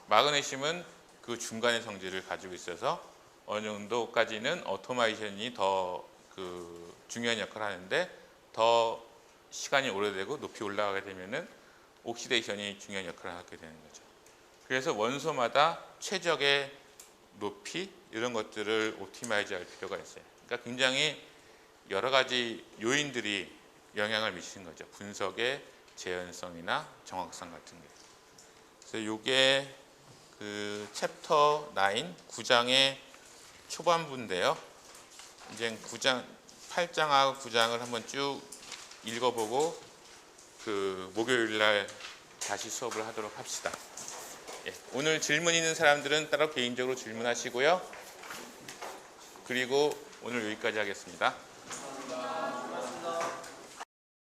마그네슘은 그 중간의 성질을 가지고 있어서 어느 정도까지는 어토마이션이 더 그 중요한 역할을 하는데 더 시간이 오래되고 높이 올라가게 되면은 옥시데이션이 중요한 역할을 하게 되는 거죠. 그래서 원소마다 최적의 높이 이런 것들을 옵티마이즈 할 필요가 있어요. 그러니까 굉장히 여러 가지 요인들이 영향을 미치는 거죠. 분석의 재현성이나 정확성 같은 게. 그래서 이게 그 챕터 9, 9장의 초반부인데요. 이제 8장하고 9장을 한번 쭉 읽어보고 그 목요일 날 다시 수업을 하도록 합시다. 예, 오늘 질문 있는 사람들은 따로 개인적으로 질문하시고요. 그리고 오늘 여기까지 하겠습니다.